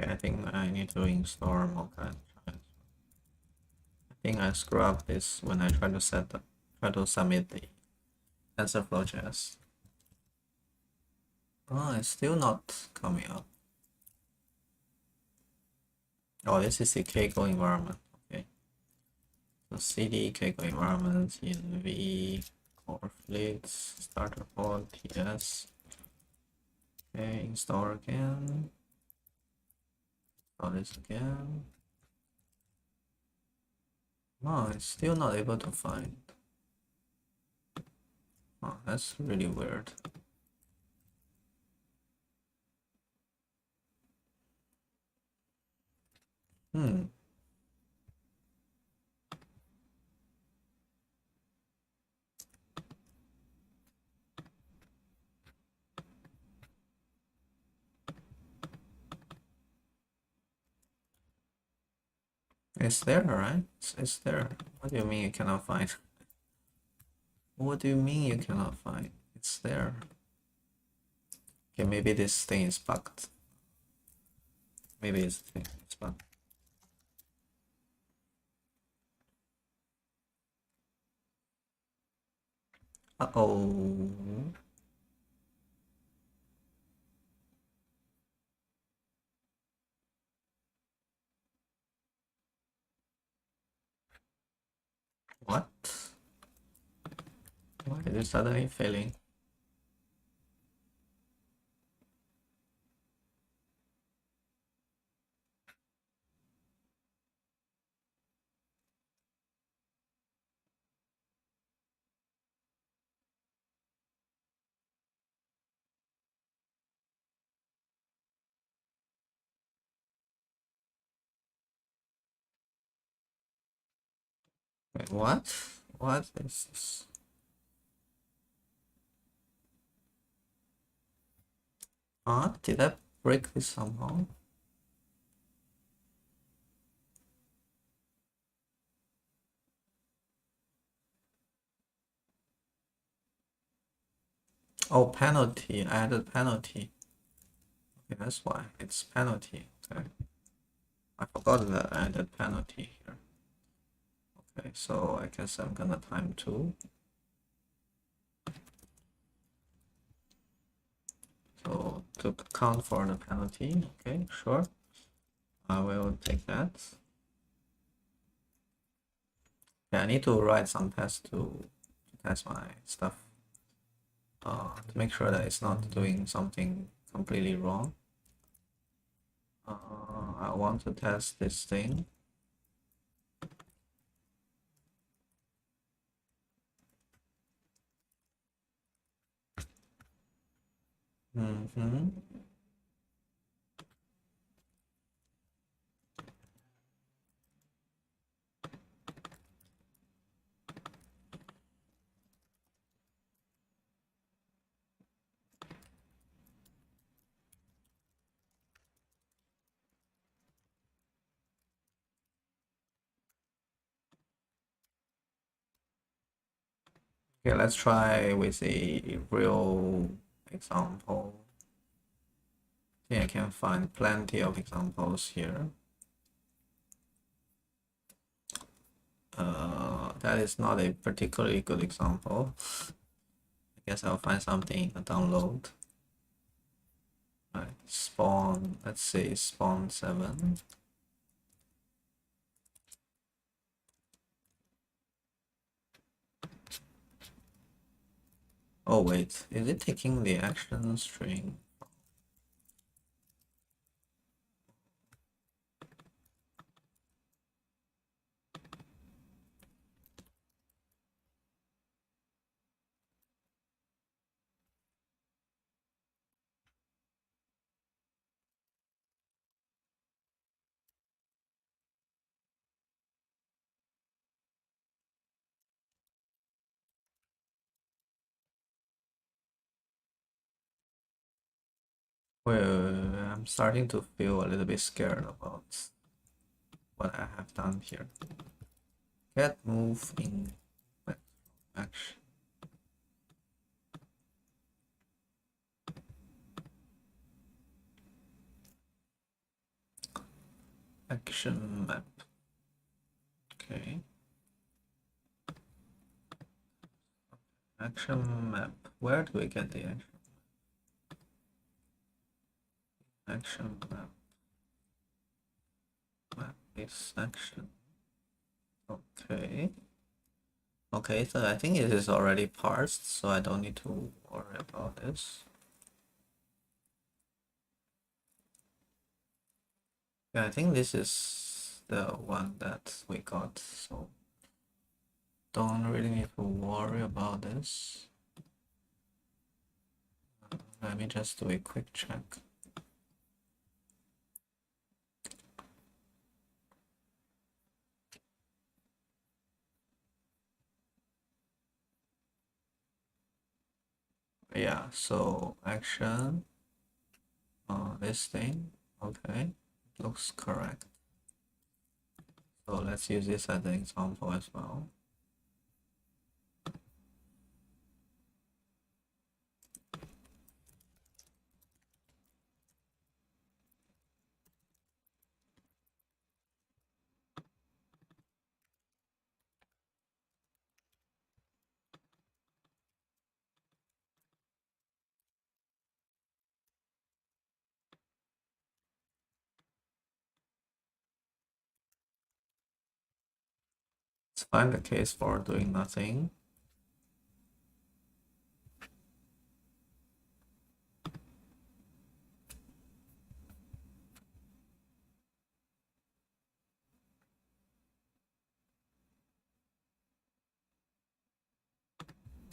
Okay, I think I need to install Mocha and chai. I think I screw up this when I try to submit the TensorFlow.js. Oh, it's still not coming up. Oh, this is the Keiko environment. Okay. So cd Keiko environment env coreflix starter pod ts. Okay, install again. Install this again. Oh, it's still not able to find. Oh, that's really weird. It's there, right? It's there. What do you mean you cannot find? What do you mean you cannot find? It's there. Okay, maybe this thing is bugged. Maybe it's bugged. Uh-oh. What? Why is it suddenly failing? Wait, what? What is this? Did I break this somehow? Oh, penalty. I added penalty. Okay, that's why. It's penalty. Okay. I forgot that I added penalty here. Okay, so I guess I'm gonna time 2. So to account for the penalty, okay, sure. I will take that. Yeah, I need to write some tests to test my stuff. To make sure that it's not doing something completely wrong. I want to test this thing. Okay, let's try with a real example. I think I can find plenty of examples here. That is not a particularly good example. I guess I'll find something in the download. Right, spawn, let's say spawn 7. Oh wait, is it taking the action string? Well, I'm starting to feel a little bit scared about what I have done here. Get move in action. Action map. Okay. Action map. Where do we get the action map? Map is action. Okay. Okay, so I think it is already parsed, so I don't need to worry about this. Yeah, I think this is the one that we got, so don't really need to worry about this. Let me just do a quick check. Yeah, so action, this thing, okay, looks correct. So let's use this as an example as well. Let's find the case for doing nothing.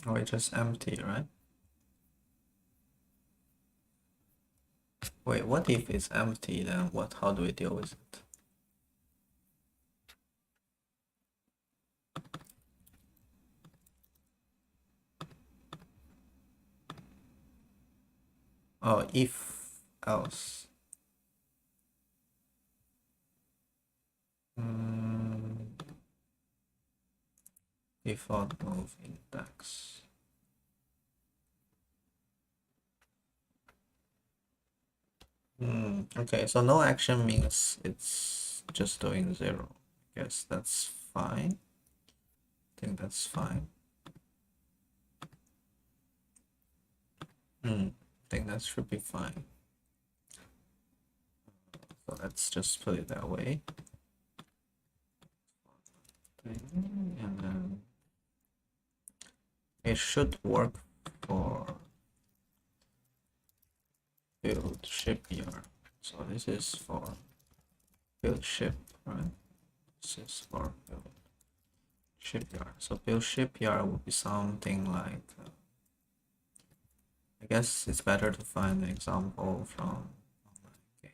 Oh, it's just empty, right? Wait, what if it's empty, then what? How do we deal with it? Oh, if else. Default move index. Okay, so no action means it's just doing 0. I guess that's fine. I think that's fine. I think that should be fine. So let's just put it that way. And then it should work for build shipyard. So this is for build ship, right? This is for build shipyard. So build shipyard would be something like, I guess it's better to find an example from online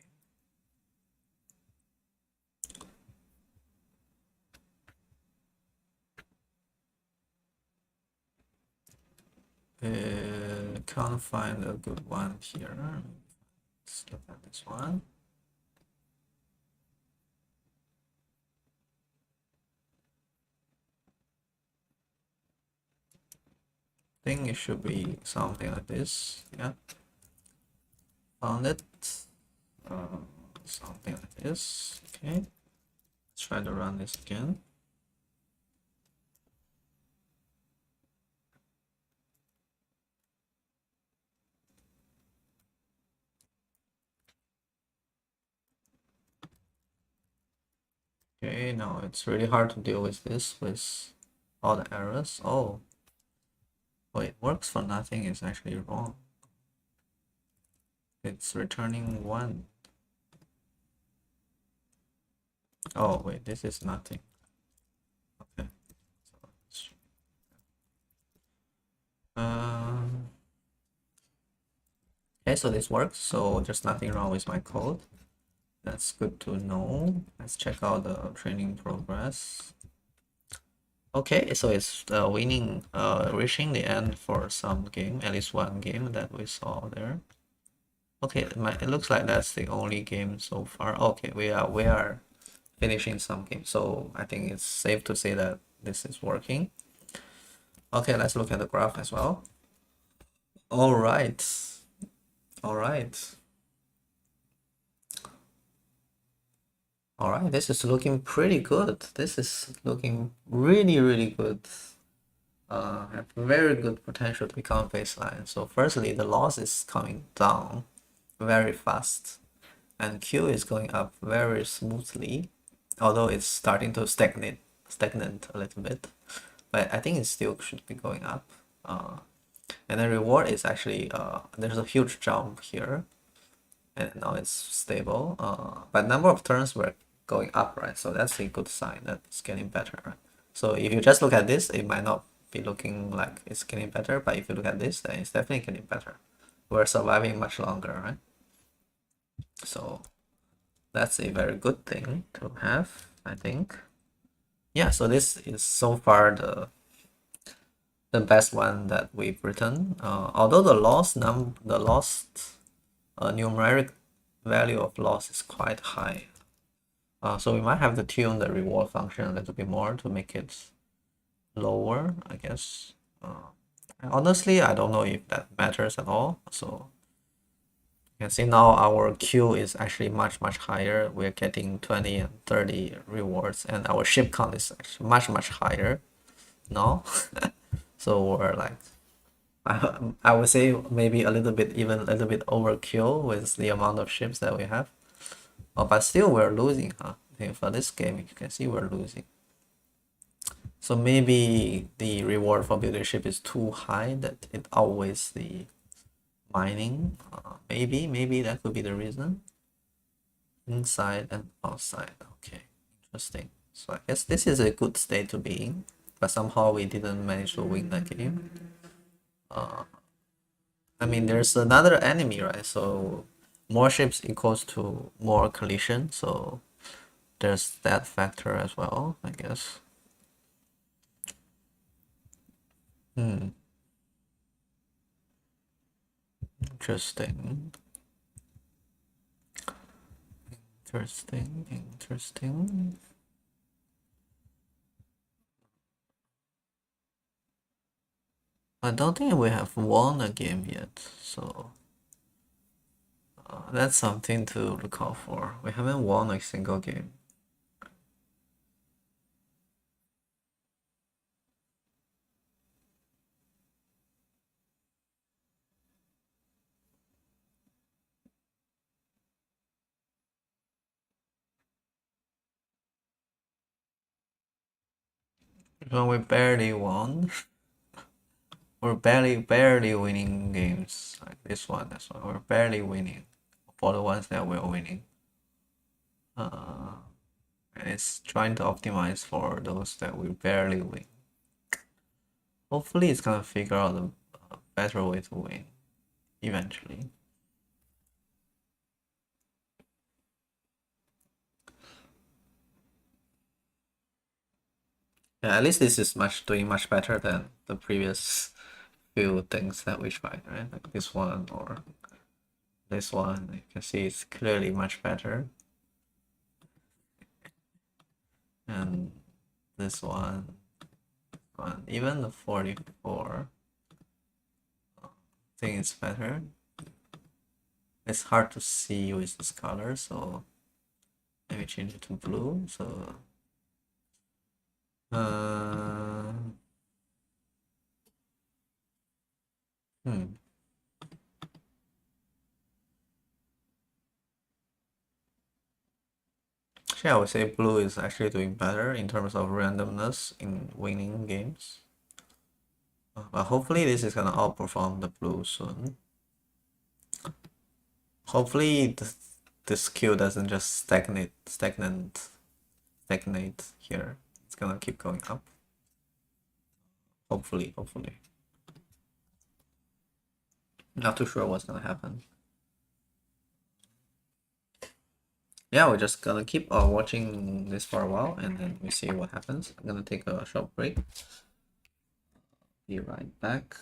game. Can't find a good one here. Let's look at this one. I think it should be something like this. Yeah, found it. Something like this. Okay, let's try to run this again. Okay, now it's really hard to deal with this with all the errors. Oh, wait, works for nothing is actually wrong. It's returning 1. Oh, wait, this is nothing. Okay. Okay, so this works. So there's nothing wrong with my code. That's good to know. Let's check out the training progress. Okay, so it's reaching the end for some game, at least one game that we saw there. Okay, it looks like that's the only game so far. Okay, we are finishing some games, so I think it's safe to say that this is working. Okay, let's look at the graph as well. All right, all right, all right. This is looking pretty good. This is looking really good. Have very good potential to become baseline. So firstly, the loss is coming down very fast, and Q is going up very smoothly, although it's starting to stagnant a little bit, but I think it still should be going up. And the reward is actually there's a huge jump here, and now it's stable. But number of turns were going up, right? So that's a good sign that it's getting better, right? So if you just look at this, it might not be looking like it's getting better, but if you look at this, then it's definitely getting better. We're surviving much longer, right? So that's a very good thing to have, I think. Yeah, so this is so far the best one that we've written. Although the lost numeric value of loss is quite high. So we might have to tune the reward function a little bit more to make it lower, I guess. Honestly, I don't know if that matters at all. So you can see now our queue is actually much higher. We're getting 20 and 30 rewards, and our ship count is actually much higher now. So we're like, I would say maybe a little bit, even a little bit overkill with the amount of ships that we have. Oh, but still we're losing, huh? I think for this game, you can see we're losing. So maybe the reward for building ship is too high that it outweighs the mining. Maybe that could be the reason. Inside and outside. Okay, interesting. So I guess this is a good state to be in, but somehow we didn't manage to win that game. I mean, there's another enemy, right? So more ships equals to more collision. So there's that factor as well, I guess. Interesting. Interesting. I don't think we have won a game yet, so that's something to look out for. We haven't won a single game. When we barely won, we're barely winning games like this one. That's why we're barely winning for the ones that we're winning. And it's trying to optimize for those that we barely win. Hopefully, it's gonna figure out a better way to win eventually. Yeah, at least this is doing much better than the previous few things that we tried, right? Like this one or this one. You can see it's clearly much better. And this one, even the 44 I think it's better. It's hard to see with this color, so maybe change it to blue. So hmm. Actually, I would say blue is actually doing better in terms of randomness in winning games. But hopefully this is gonna outperform the blue soon. Hopefully this queue doesn't just stagnate here. It's gonna keep going up. Hopefully. Not too sure what's gonna happen. Yeah, we're just gonna keep watching this for a while and then we see what happens. I'm gonna take a short break. Be right back.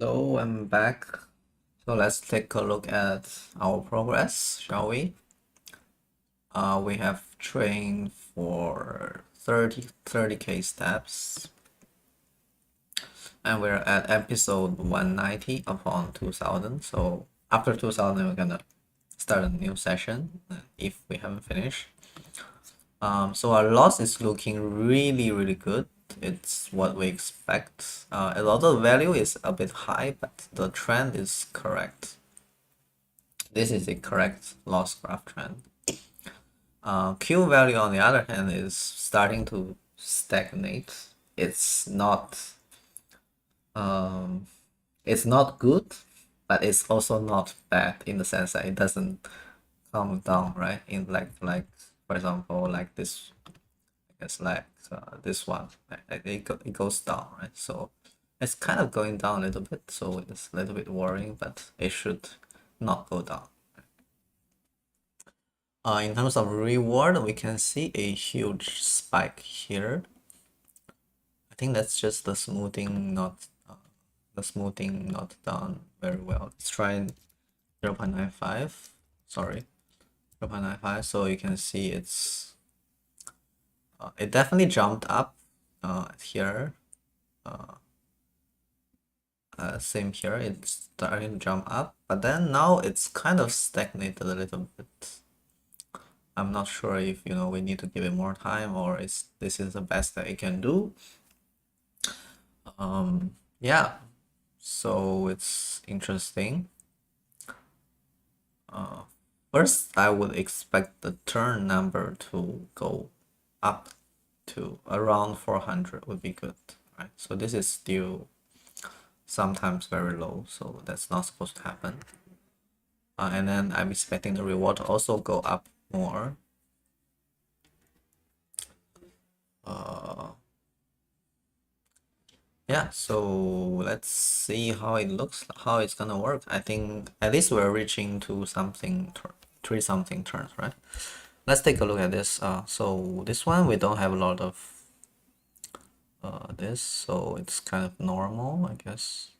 Hello, I'm back. So let's take a look at our progress, shall we? We have trained for 30k steps, and we're at episode 190 upon 2000. So after 2000, we're gonna start a new session if we haven't finished. So our loss is looking really good. It's what we expect. A lot of value is a bit high, but the trend is correct. This is the correct loss graph trend. Q value on the other hand is starting to stagnate. It's not good, but it's also not bad in the sense that it doesn't come down, right? In like for example, like this, I guess like this one, it goes down, right? So it's kind of going down a little bit, so it's a little bit worrying, but it should not go down. In terms of reward, we can see a huge spike here. I think that's just the smoothing not done very well. Let's try 0.95. Sorry, 0.95. So you can see it definitely jumped up here. Same here. It's starting to jump up, but then now it's kind of stagnated a little bit. I'm not sure if we need to give it more time or this is the best that it can do. Yeah, so it's interesting. First, I would expect the turn number to go up to around 400 would be good, right? So this is still sometimes very low, so that's not supposed to happen. And then I'm expecting the reward to also go up more. Yeah, so let's see how it looks, how it's gonna work. I think at least we're reaching to something, 3 something turns, right? Let's take a look at this. So this one we don't have a lot of this, so it's kind of normal, I guess.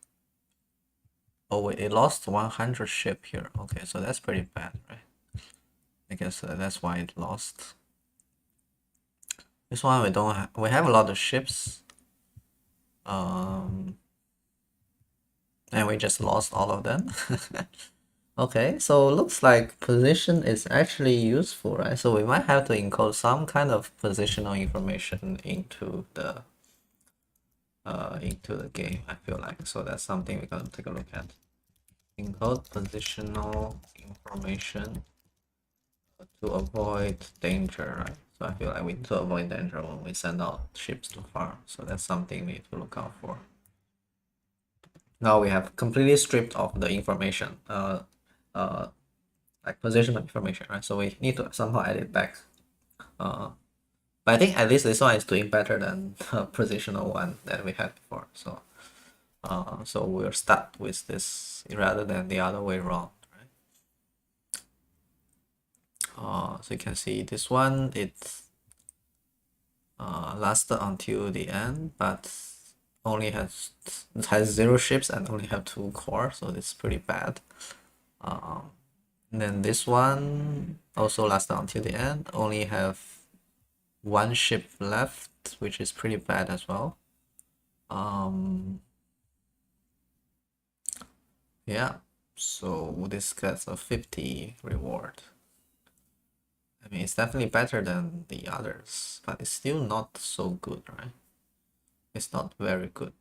Oh wait, it lost 100 ship here. Okay, so that's pretty bad, right? I guess that's why it lost. This one we have a lot of ships. And we just lost all of them. Okay, so looks like position is actually useful, right? So we might have to encode some kind of positional information into the game, I feel like. So that's something we're gonna take a look at. Encode positional information to avoid danger, right? So I feel like we need to avoid danger when we send out ships to farm. So that's something we need to look out for. Now we have completely stripped off the information, like positional information, right? So we need to somehow add it back. But I think at least this one is doing better than the positional one that we had before. So so we're stuck with this rather than the other way around, right? So you can see this one, it lasted until the end, but it has 0 ships and only have 2 core, so it's pretty bad. And then this one also lasted until the end, only have 1 ship left, which is pretty bad as well. Yeah, so this gets a 50 reward. I mean, it's definitely better than the others, but it's still not so good, right? It's not very good.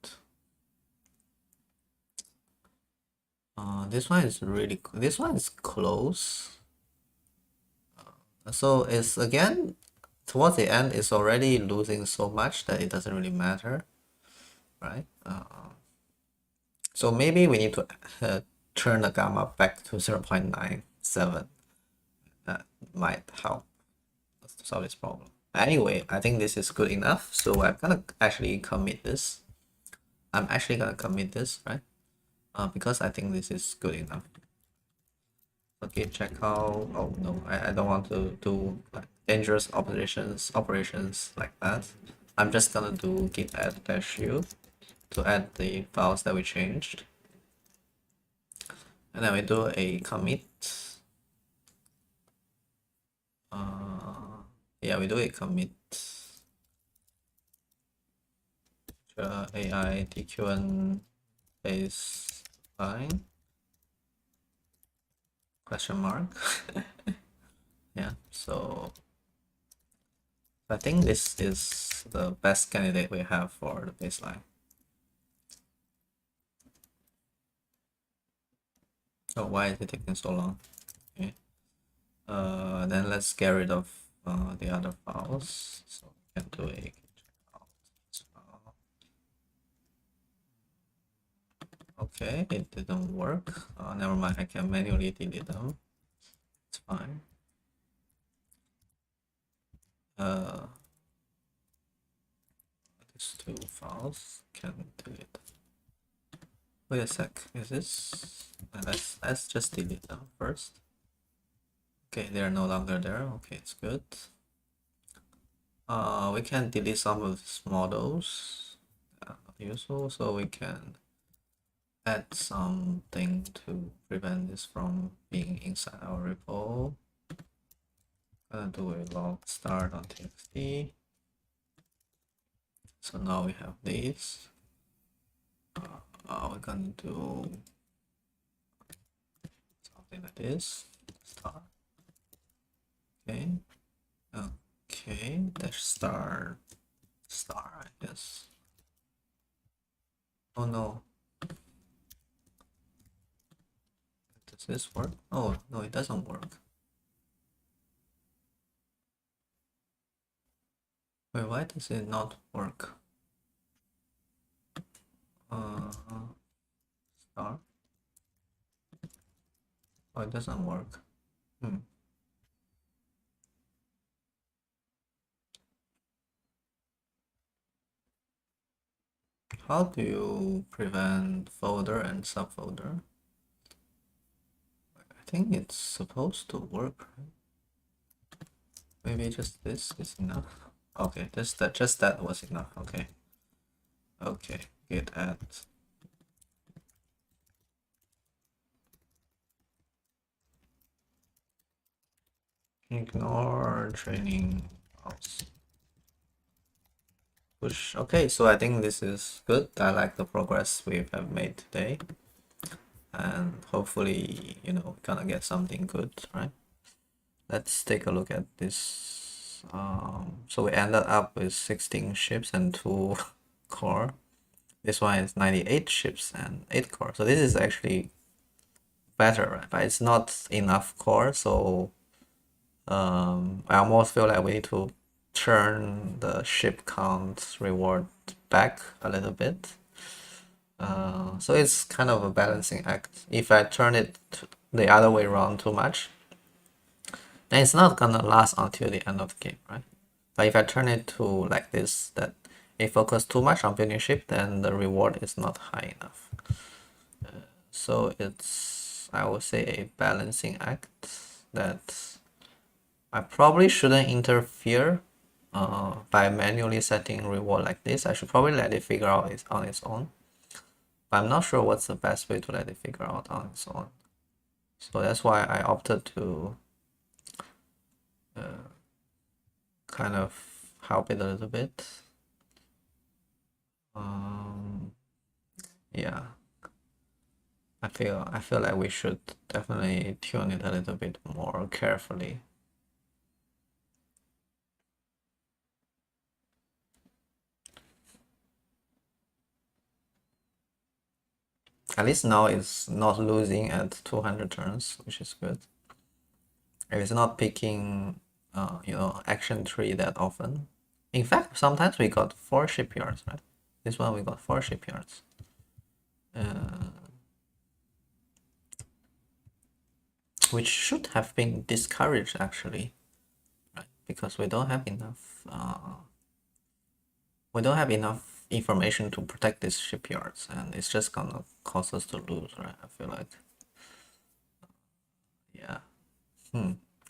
This one is really, this one is close. So it's again, towards the end, it's already losing so much that it doesn't really matter, right? So maybe we need to turn the gamma back to 0.97. That might help us to solve this problem. Anyway, I think this is good enough, so I'm gonna actually commit this. I'm actually gonna commit this, right? Because I think this is good enough. Okay, check out. Oh no, I don't want to do like dangerous operations like that. I'm just gonna do git add -u to add the files that we changed. and then we do a commit. Yeah, we do a commit. AI DQN baseline question mark. Yeah, so I think this is the best candidate we have for the baseline. So why is it taking so long? Okay. Then let's get rid of the other files. So we can do a okay, it didn't work. Never mind, I can manually delete them. It's fine. These two files can delete. Wait a sec, is this? Let's just delete them first. Okay, they're no longer there. Okay, it's good. We can delete some of these models. Useful, so we can add something to prevent this from being inside our repo. Gonna do a log start.txt. So now we have this. We're gonna do something like this. Start. Okay. Okay. Dash star. Star, I guess. Oh no. Does this work? Oh no, it doesn't work. Wait, why does it not work? Star. Oh, it doesn't work. How do you prevent folder and subfolder? I think it's supposed to work, right? Maybe just this is enough. Okay, just that was enough. Okay. Okay, git add. Ignore training files. Push. Okay, so I think this is good. I like the progress we have made today. And hopefully, you know, we're gonna get something good, right? Let's take a look at this. So we ended up with 16 ships and 2 core. This one is 98 ships and 8 core. So this is actually better, right? But it's not enough core, so I almost feel like we need to turn the ship count reward back a little bit. So it's kind of a balancing act. If I turn it the other way around too much, then it's not gonna last until the end of the game, right? But if I turn it to like this, that it focuses too much on building ship, then the reward is not high enough. So it's, I would say, a balancing act that I probably shouldn't interfere by manually setting reward like this. I should probably let it figure out it on its own. But I'm not sure what's the best way to let it figure out on its own. So that's why I opted to kind of help it a little bit. Yeah, I feel like we should definitely tune it a little bit more carefully. At least now it's not losing at 200 turns, which is good. It's not picking, you know, action tree that often. In fact, sometimes we got 4 shipyards, right? This one we got 4 shipyards. Which should have been discouraged actually, right? Because we don't have enough. We don't have enough information to protect these shipyards, and it's just gonna cause us to lose, right? I feel like. Yeah.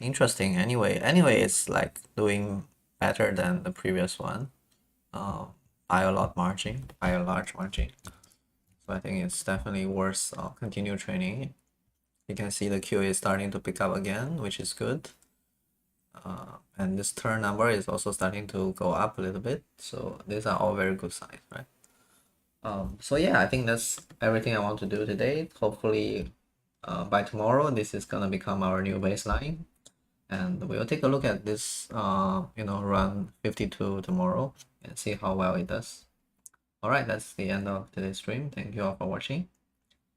Interesting. Anyway, it's like doing better than the previous one. By a large margin. So I think it's definitely worth continue training. You can see the queue is starting to pick up again, which is good. And this turn number is also starting to go up a little bit. So these are all very good signs, right? So yeah, I think that's everything I want to do today. Hopefully by tomorrow, this is gonna become our new baseline. And we'll take a look at this, run 52 tomorrow and see how well it does. All right, that's the end of today's stream. Thank you all for watching.